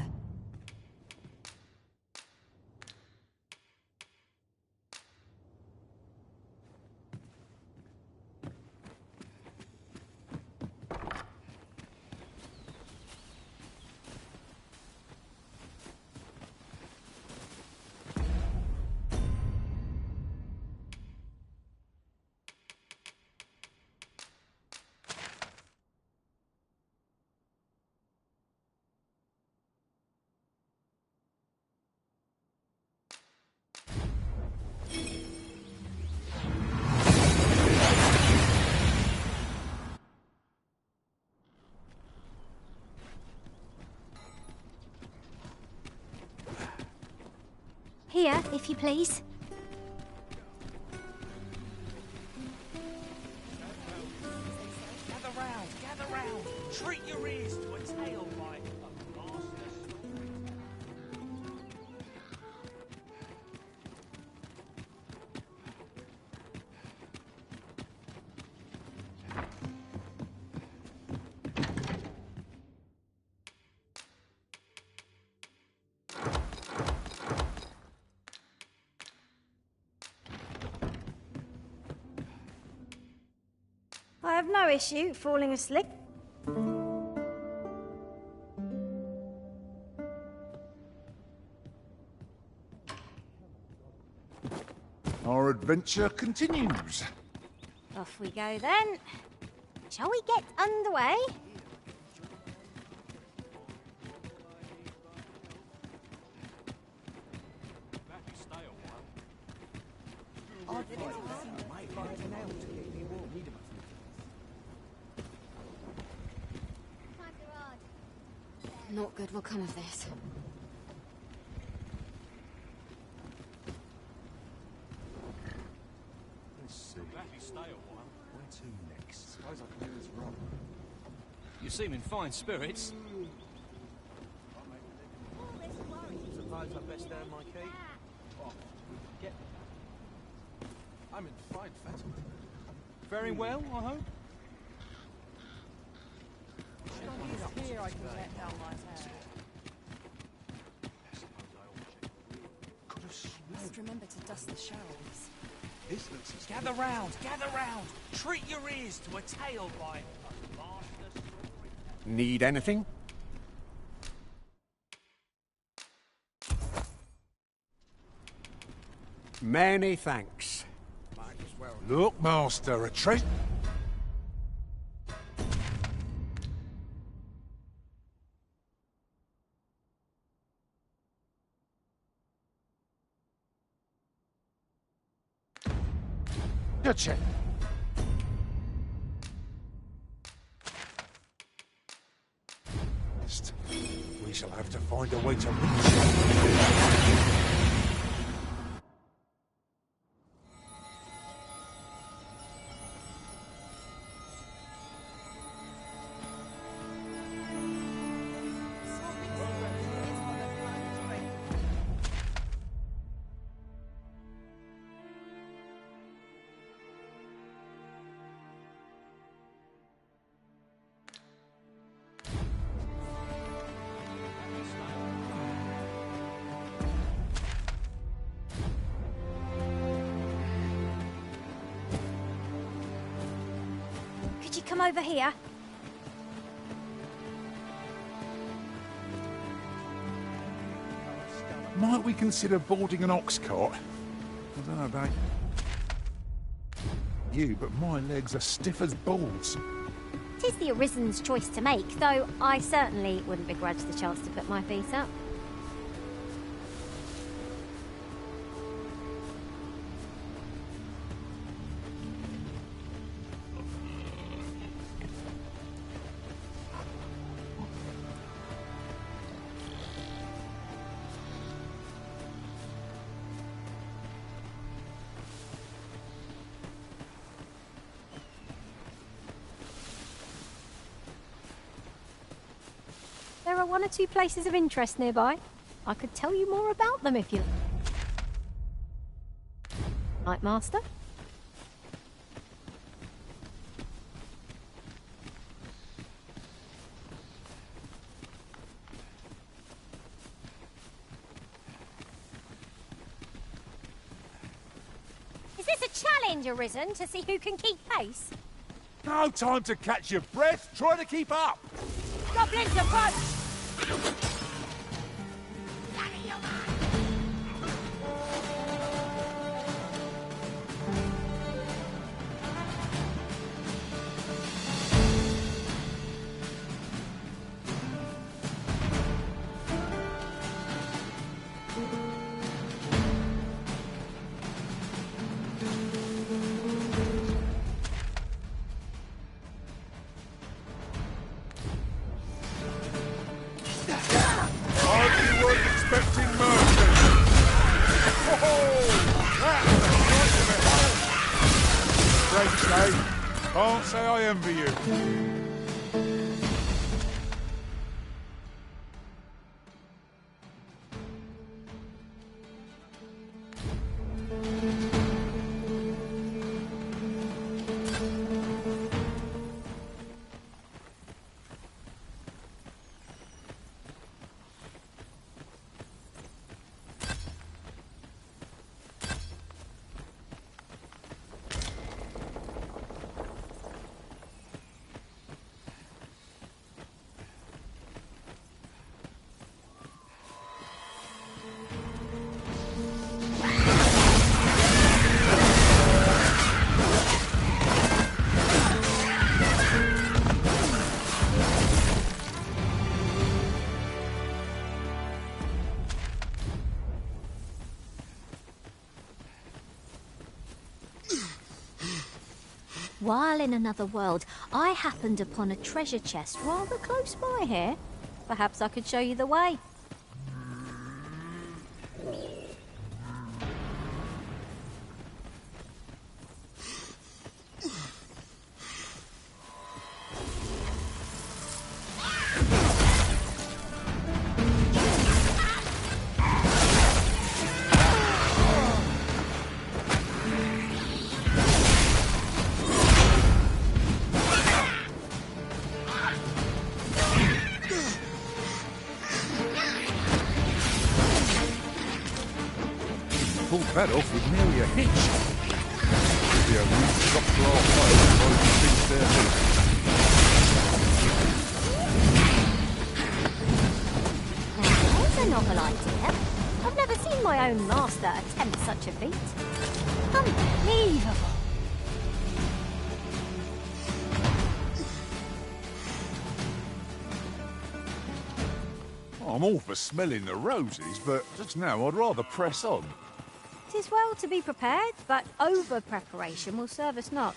Here, if you please. Gather round, gather round. Treat your ears to a tale by a master storyteller. I have no issue falling asleep. Our adventure continues. Off we go then. Shall we get underway? Not good will come of this. Let's see. Stay a while. Where to next? Suppose I can do this wrong. You seem in fine spirits. Suppose I best earn my keep. Oh, get. I'm in fine fettle. Very well, I hope. Here I can let down my hair. Must remember to dust the shelves. This looks as gather round, gather round. Treat your ears to a tale by a master storyteller. Need anything? Many thanks. Might as well. Look, Master, a treasure. Check. We shall have to find a way to reach it. come over here. Might we consider boarding an ox cart? I don't know about you, but my legs are stiff as balls. It is the Arisen's choice to make, though I certainly wouldn't begrudge the chance to put my feet up. There are one or two places of interest nearby. I could tell you more about them if you like, Master. Is this a challenge, Arisen, to see who can keep pace? No time to catch your breath. Try to keep up. Goblins to punch! Can't say I envy you. While in another world, I happened upon a treasure chest rather close by here. Perhaps I could show you the way. Pulled that off with nearly a hitch. Could be a rude shot for our players if I can finish their Now, there's a novel idea. I've never seen my own master attempt such a feat. Unbelievable. I'm all for smelling the roses, but just now I'd rather press on. 'Tis well to be prepared, but over-preparation will serve us not.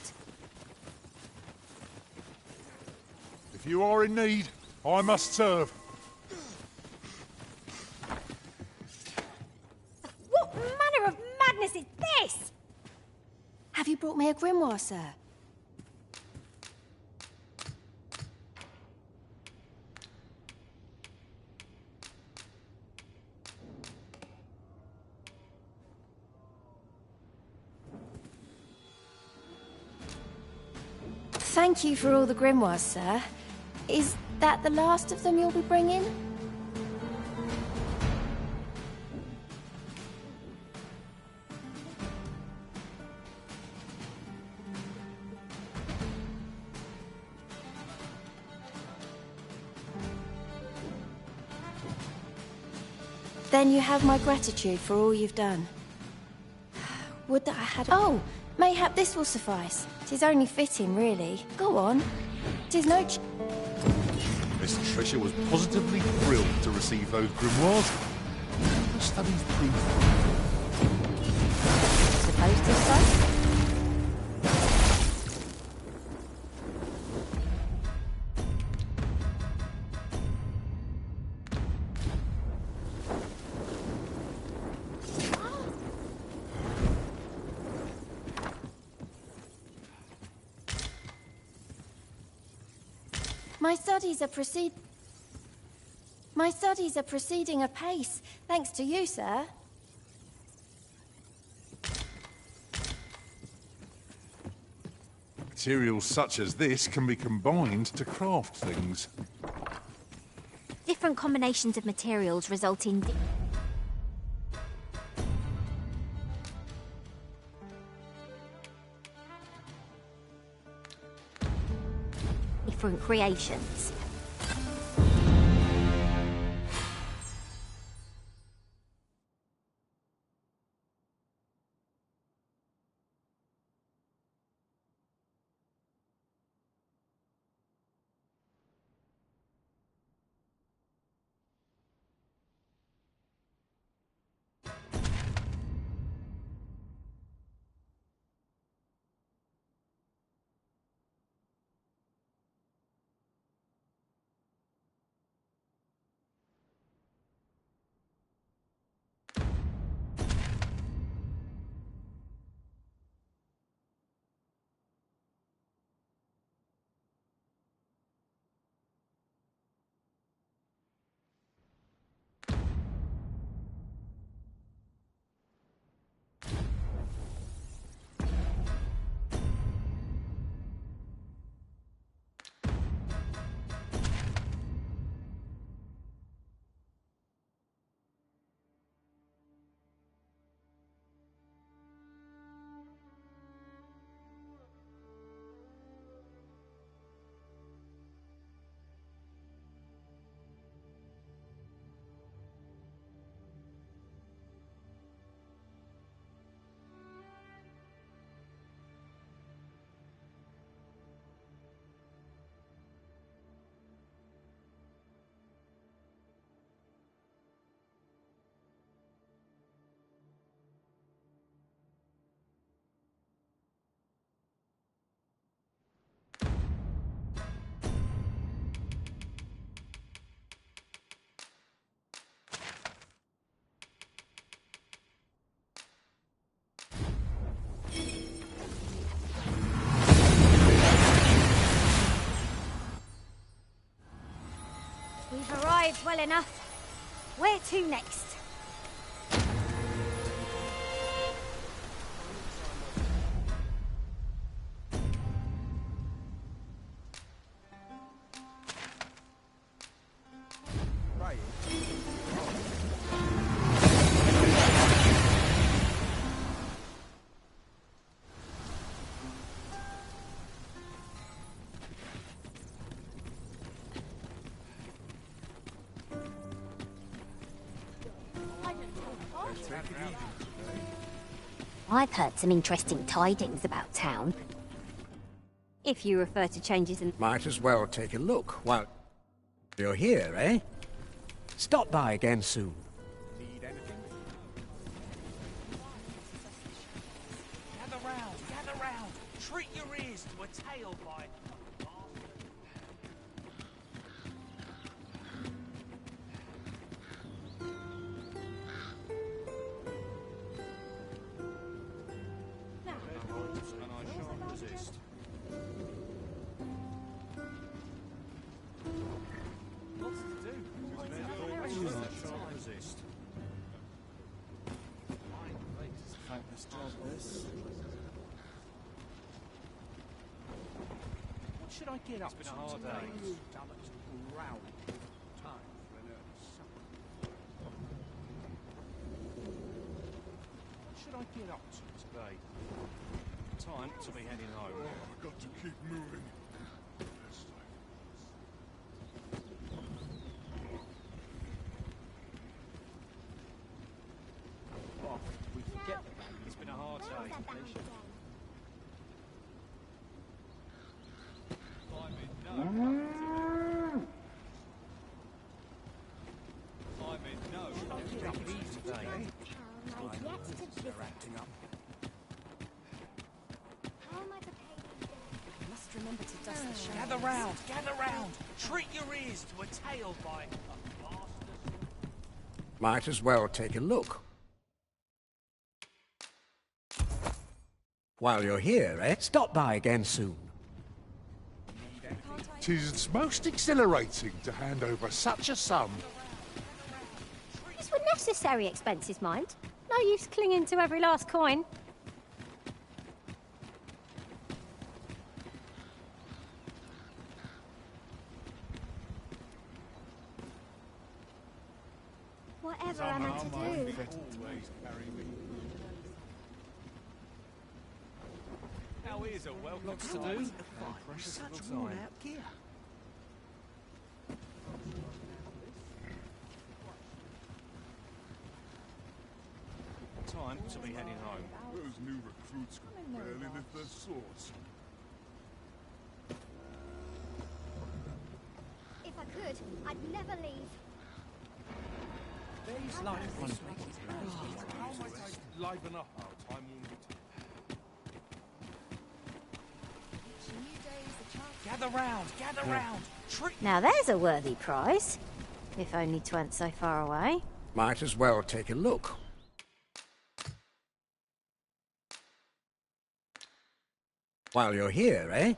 If you are in need, I must serve. What manner of madness is this? Have you brought me a grimoire, sir? Thank you for all the grimoires, sir. Is that the last of them you'll be bringing? Then you have my gratitude for all you've done. Would that I had... Oh, mayhap this will suffice. 'Tis only fitting, really. Go on. 'Tis no... Miss Tricia was positively thrilled to receive those grimoires. The study's proof. Suppose 'tis so. My studies are proceeding apace, thanks to you, sir. Materials such as this can be combined to craft things. Different combinations of materials result in different creations. We've arrived well enough. Where to next? I've heard some interesting tidings about town. If you refer to changes in... Might as well take a look while you're here, eh? Stop by again soon. Need anything? Gather round. Treat your ears to a tale by... What should I get up to? It's been a hard day. What should I get up to today? Time to be heading home. I've got to keep moving. Remember to dust the shadows. Gather round, gather round. Treat your ears to a tale by Might as well take a look. While you're here, stop by again soon. 'Tis most exhilarating to hand over such a sum. These were necessary expenses, mind. No use clinging to every last coin. Whatever am I to do? Now here's a welcome. Lots to do. Such worn-out gear. Time to be heading home. Those new recruits can barely lift their swords. If I could, I'd never leave. These light ones make it how might I liven up our time-worn routine? Gather round, Now there's a worthy prize. If only 'twant so far away. Might as well take a look. While you're here,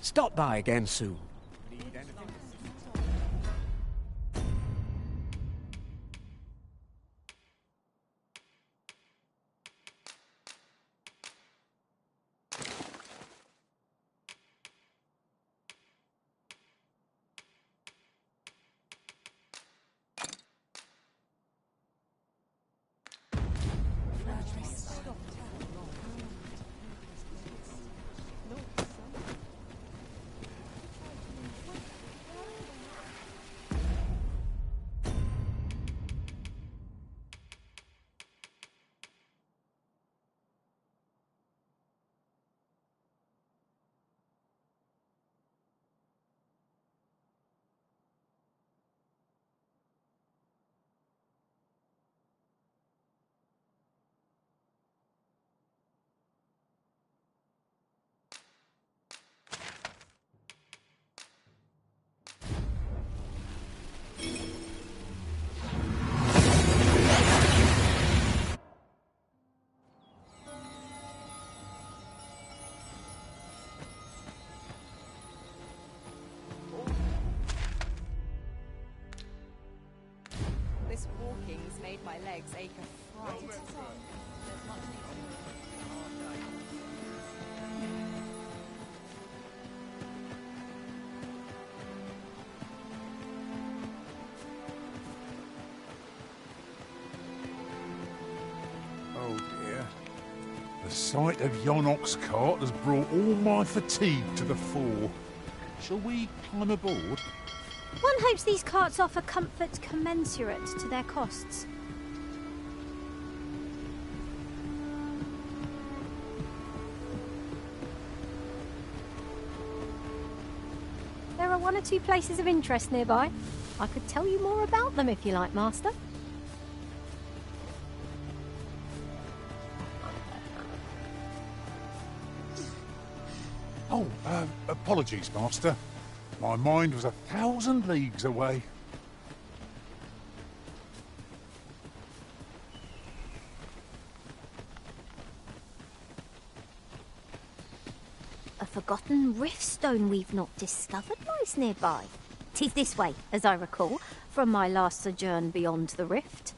stop by again soon. legs ache a fright. There's much need to do a hard day. Oh dear. The sight of yon ox cart has brought all my fatigue to the fore. Shall we climb aboard? One hopes these carts offer comfort commensurate to their costs. There are one or two places of interest nearby. I could tell you more about them if you like, Master. Oh, apologies, Master. My mind was 1,000 leagues away. A forgotten rift stone we've not discovered lies nearby. 'Tis this way, as I recall, from my last sojourn beyond the rift.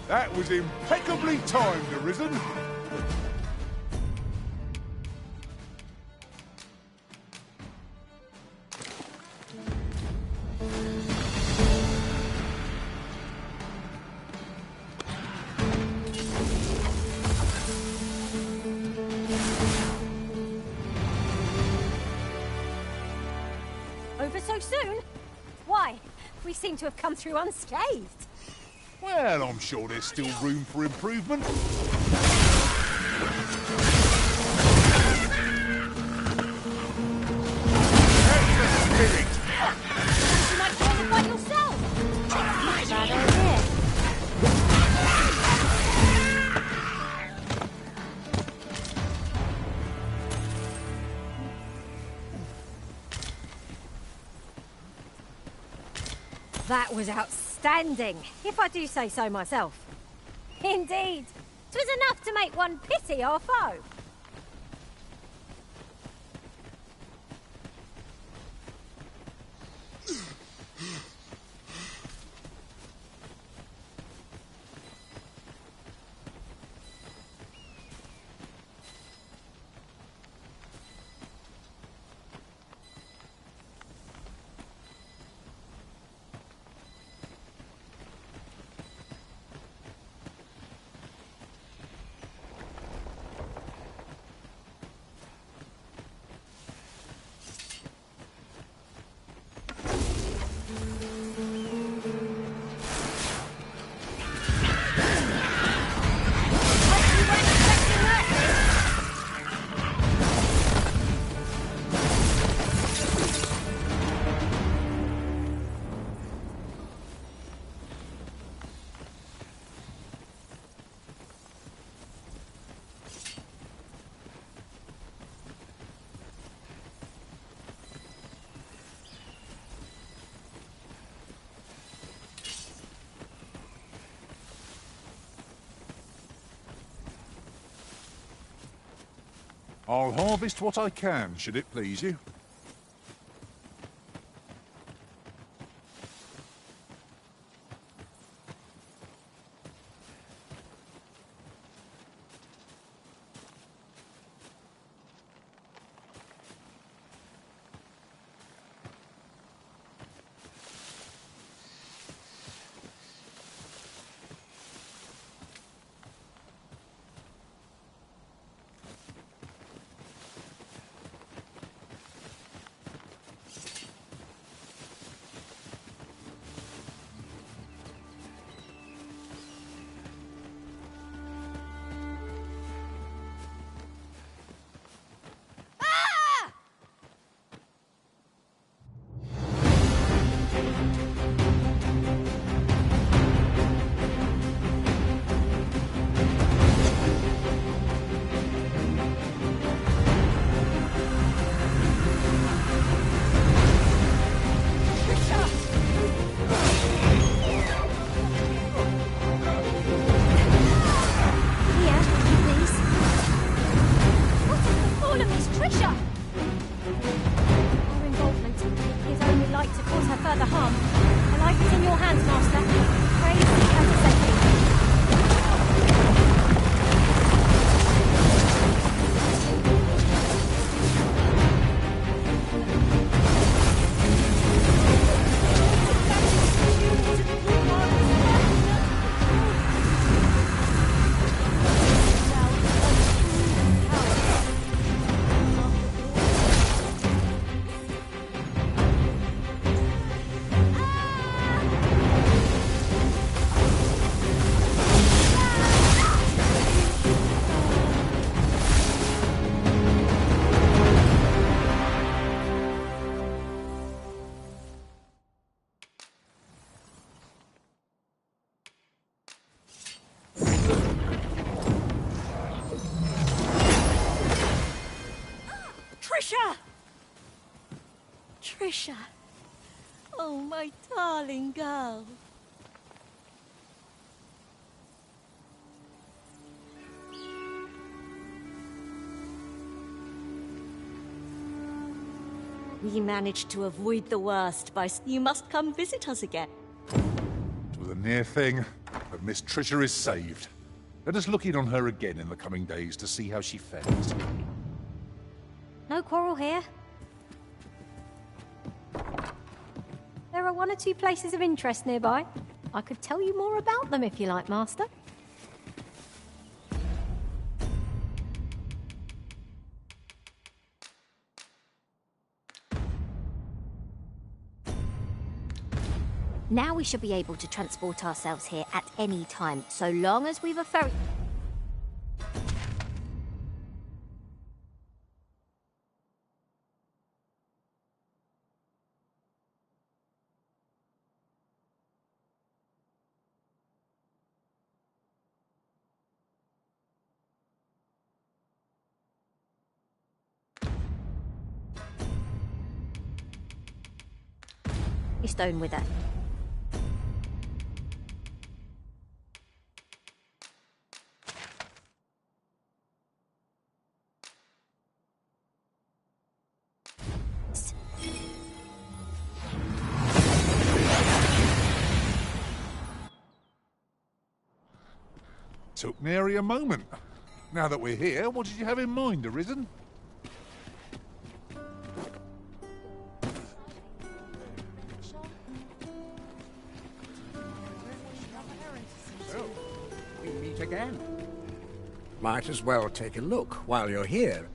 That was impeccably timed, Arisen. Over so soon? Why? We seem to have come through unscathed. Well, I'm sure there's still room for improvement. Spirit! You might try the fight yourself. Bad idea. That was outstanding, if I do say so myself. Indeed. 'Twas enough to make one pity our foe. I'll harvest what I can, should it please you. like to cause her further harm. Her life is in your hands, Master. Pray see her to safety. Trisha! Trisha! Oh, my darling girl. We managed to avoid the worst by... You must come visit us again. It was a near thing, but Miss Trisha is saved. Let us look in on her again in the coming days to see how she fares. No quarrel here. There are one or two places of interest nearby. I could tell you more about them if you like, Master. Now we should be able to transport ourselves here at any time, so long as we've a ferry... stone with her. Took nary a moment. Now that we're here, what did you have in mind, Arisen? So, we meet again. Might as well take a look while you're here.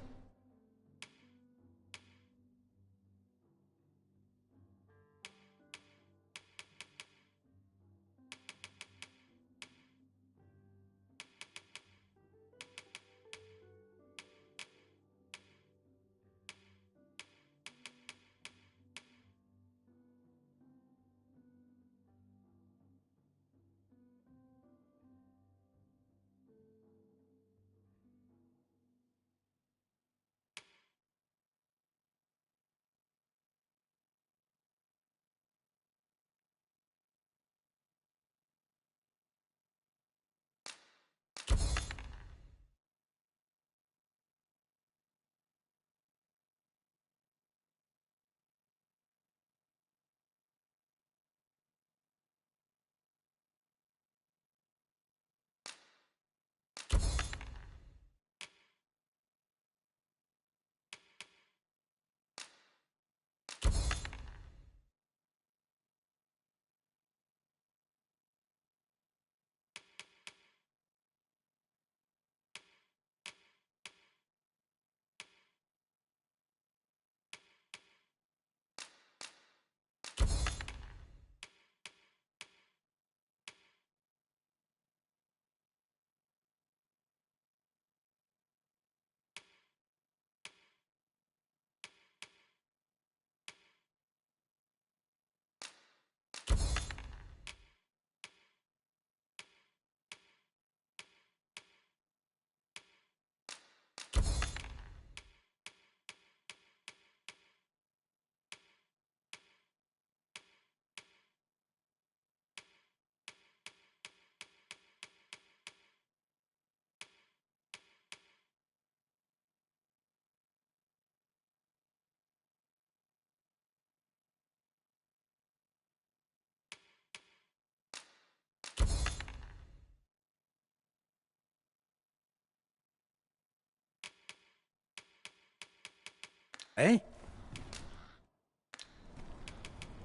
Eh?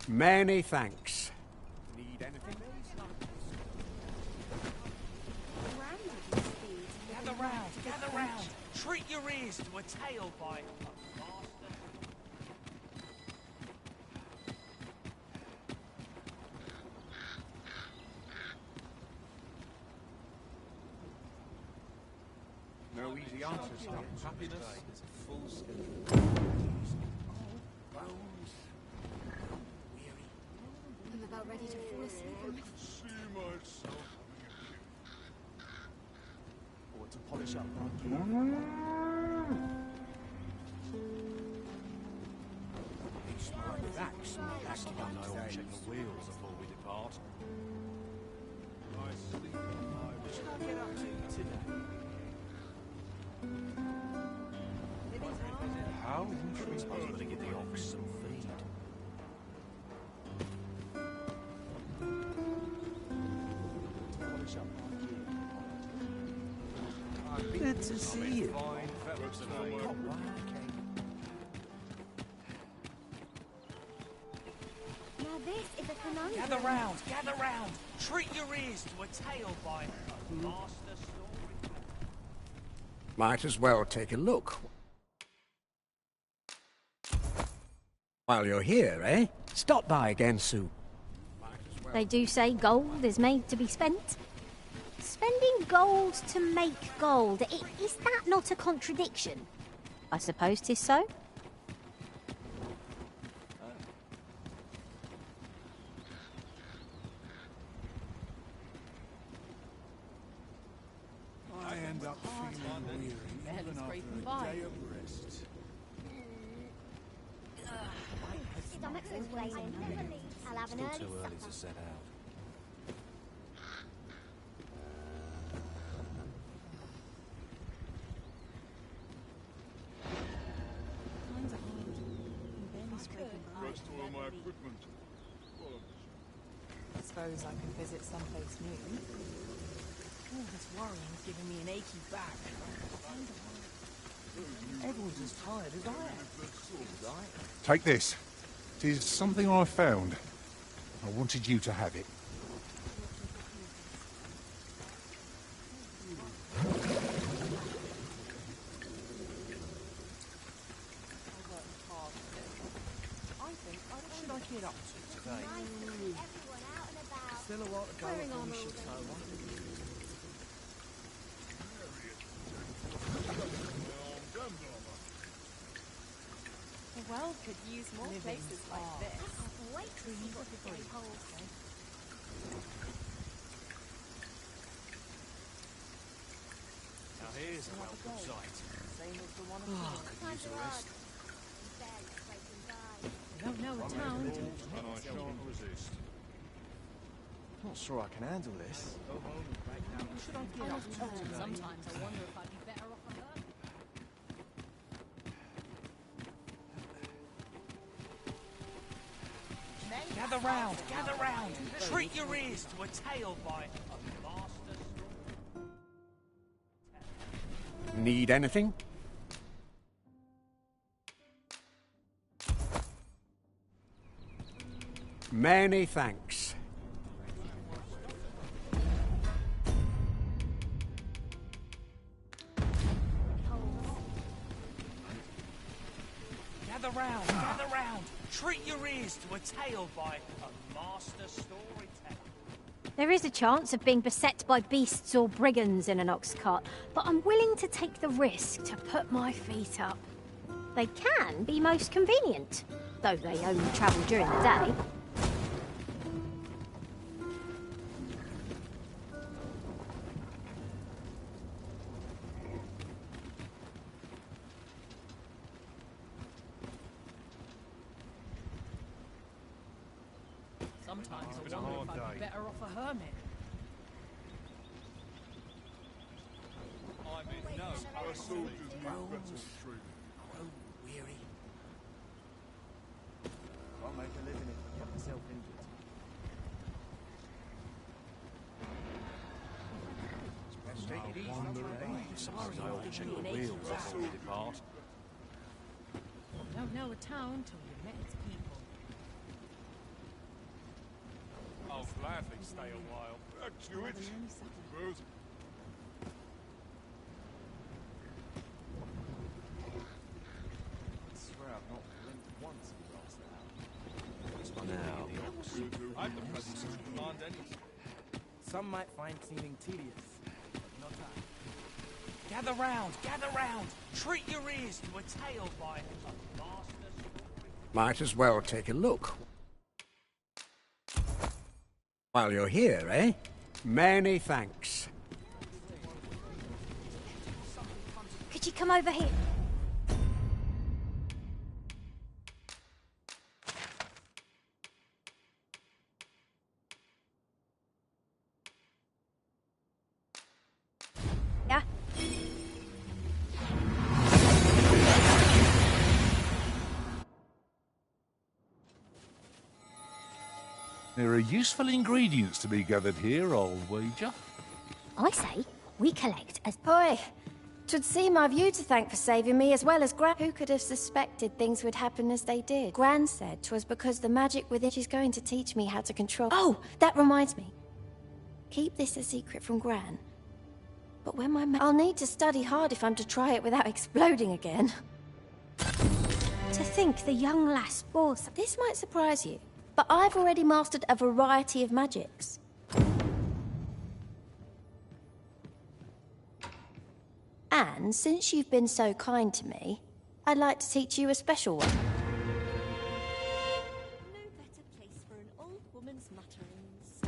Many thanks. Need anything? Gather round, gather round. Treat your ears to a tale by No easy answers here. happiness is a full schedule. I'm about ready to fall asleep. I can see myself Or to polish up my gear. It's my relax. That's I know I'll check the wheels before we depart. I sleep on my What should I get up to today? How? I was going to give the ox some feed. Polish up my gear. Good to see you. Fine fellow today. Now this is a conundrum. Gather round. Treat your ears to a tale by a master storyteller. Might as well take a look. While you're here, eh? Stop by again soon. They do say gold is made to be spent. Spending gold to make gold, is that not a contradiction? I suppose 'tis so. I end up feeling weary even after a day of rest. Stomach's explaining. I'll have an Still early too early supper. to set out. Rest all my equipment. I suppose I could visit someplace new. All this worrying's giving me an achy back. Everyone's as tired as I am. Take this. It is something I found. I wanted you to have it. What should I get up to today? Still a while to go before we shift over. The world could use more places like this. Now here's a welcome sight. Same as the one Could use a rest. I don't know a town. And I shan't resist. Not sure I can handle this. What should I get up to today? Sometimes I wonder if I'd be better off a hermit. Gather round. Treat your ears to a tale by a master storyteller. Need anything? Many thanks. Gather round. Treat your ears to a tale by a master storyteller. There is a chance of being beset by beasts or brigands in an ox cart, but I'm willing to take the risk to put my feet up. They can be most convenient, though they only travel during the day. Sometimes It's I been a wonder if hard I'd be day. better off a hermit. I'm in no Our soldiers need better training. Grow weary. Can't make a living if I get myself injured. Suppose I ought to check the wheels before we depart. No don't know a town till you met its people. I'll gladly stay a while. Back to it. Suppose. I swear I've not blinked once in the last hour. Now, I've the presence of command anything. Some might find seeming tedious, but not I. Gather round, gather round! Treat your ears to a tale by a master. Might as well take a look. While you're here, eh? Many thanks. Could you come over here? Yeah? There are useful ingredients to be gathered here, I'll wager. I say, we collect as... Boy, 'twould seem I've you to thank for saving me as well as Gran. Who could have suspected things would happen as they did? Gran said 'twas because the magic within she's going to teach me how to control... Oh, that reminds me. Keep this a secret from Gran. But when I'll need to study hard if I'm to try it without exploding again. To think the young lass bores... This might surprise you, but I've already mastered a variety of magics. And since you've been so kind to me, I'd like to teach you a special one. No better place for an old woman's mutterings.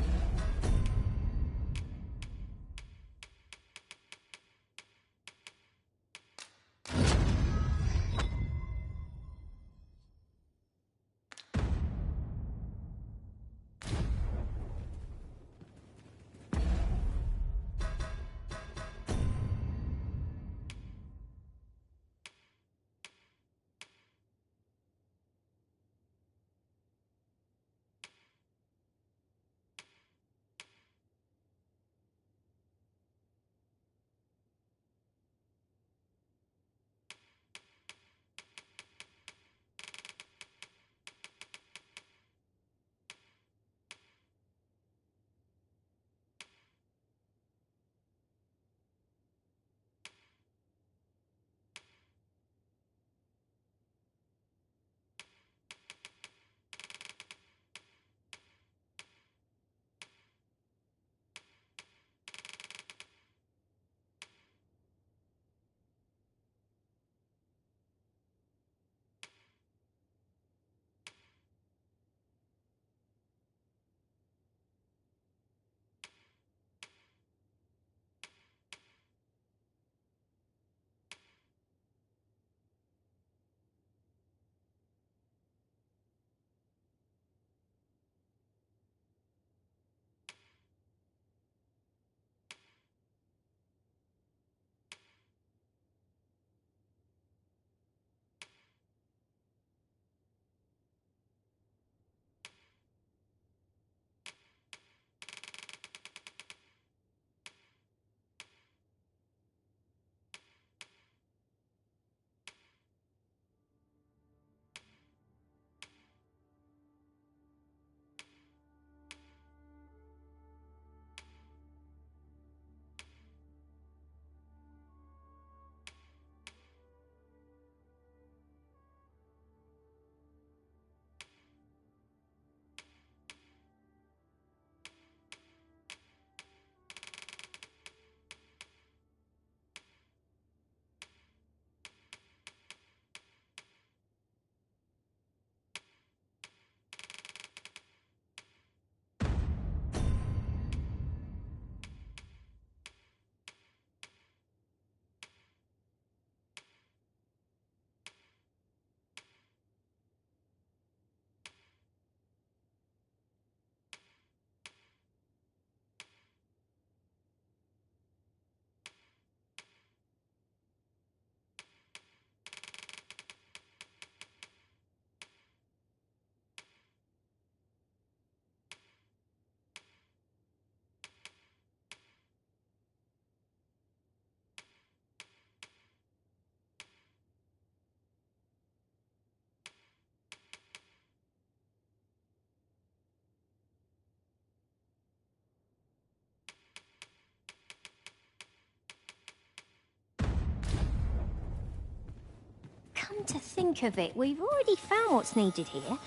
to think of it, we've already found what's needed here.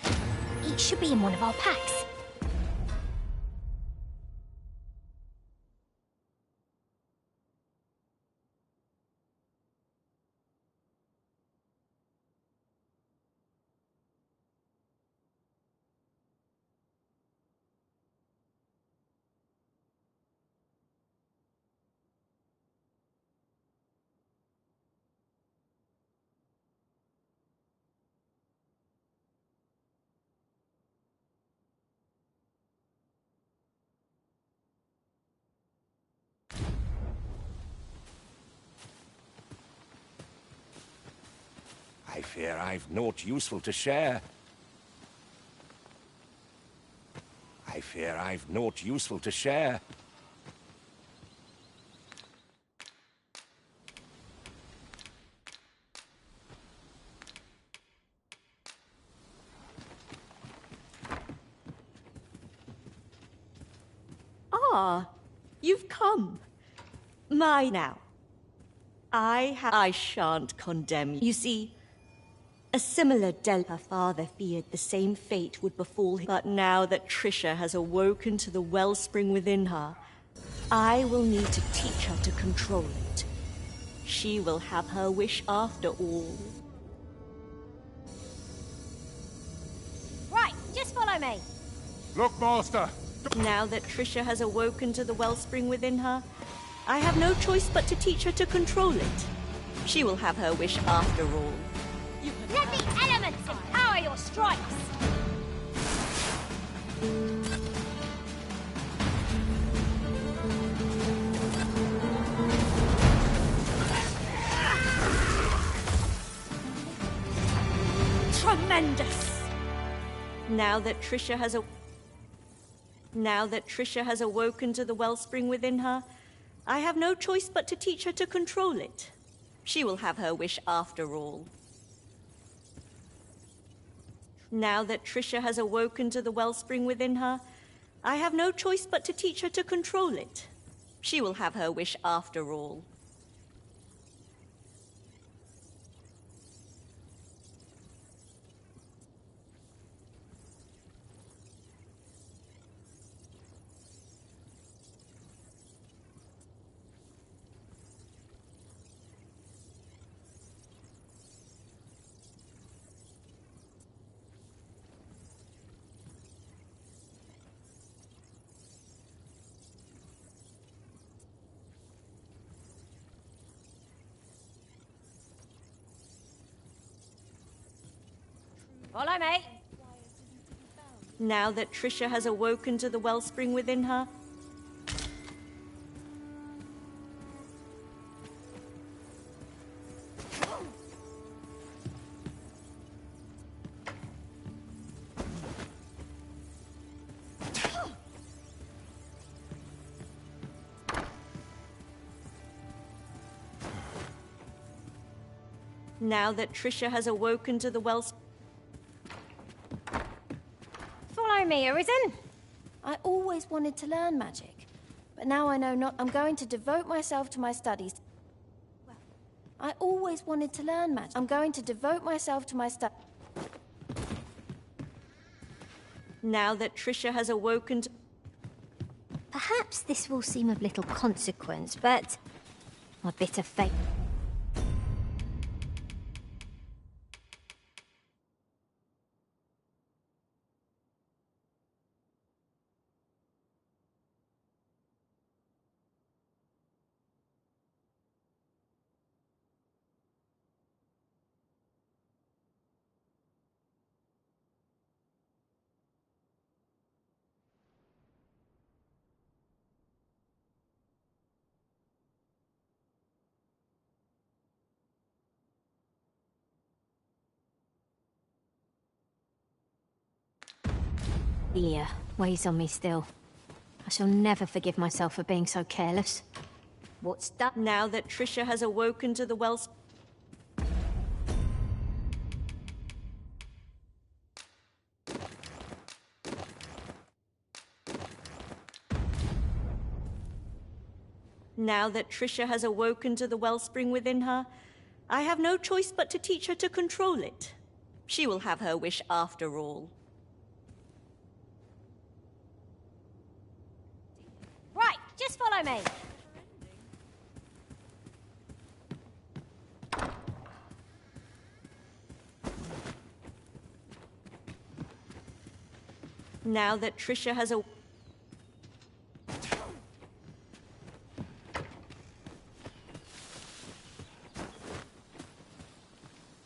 It should be in one of our packs. I fear I've naught useful to share. I fear I've naught useful to share. Ah, you've come. Now. I shan't condemn you. You see, a similar her father feared the same fate would befall him. But now that Trisha has awoken to the wellspring within her, I will need to teach her to control it. She will have her wish after all. Right, just follow me. Look, Master! Now that Trisha has awoken to the wellspring within her, I have no choice but to teach her to control it. She will have her wish after all. Let the elements empower your strikes! Tremendous! Now that Trisha has awoken to the wellspring within her, I have no choice but to teach her to control it. She will have her wish after all. Now that Trisha has awoken to the wellspring within her, I have no choice but to teach her to control it. She will have her wish after all. Follow me. Now that Trisha has awoken to the wellspring within her, now that Trisha has awoken to the wellspring. Follow me, Arisen. I always wanted to learn magic, but now I know not. I'm going to devote myself to my studies. I always wanted to learn magic. I'm going to devote myself to my studies. Now that Trisha has awoken to... Perhaps this will seem of little consequence, but my bitter fate. Fear weighs on me still. I shall never forgive myself for being so careless. What's that? Now that Trisha has awoken to the wellspring... Now that Trisha has awoken to the wellspring within her, I have no choice but to teach her to control it. She will have her wish after all. Right, just follow me. Now that Trisha has a...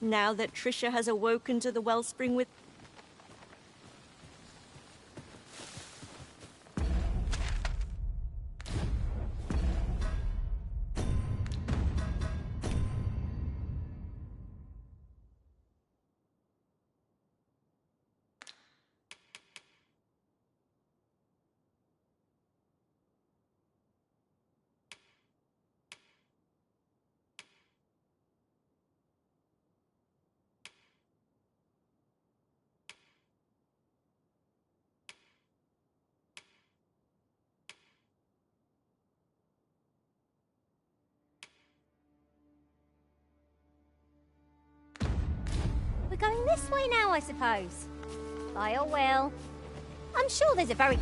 Now that Trisha has awoken to the wellspring with... We're going this way now, I suppose. By your will. I'm sure there's a very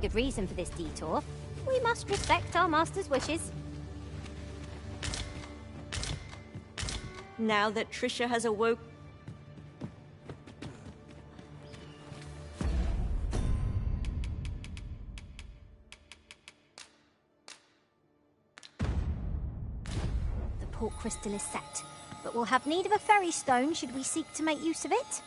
good reason for this detour. We must respect our master's wishes. Now that Trisha has awoken... The port crystal is set, but we'll have need of a ferry stone should we seek to make use of it.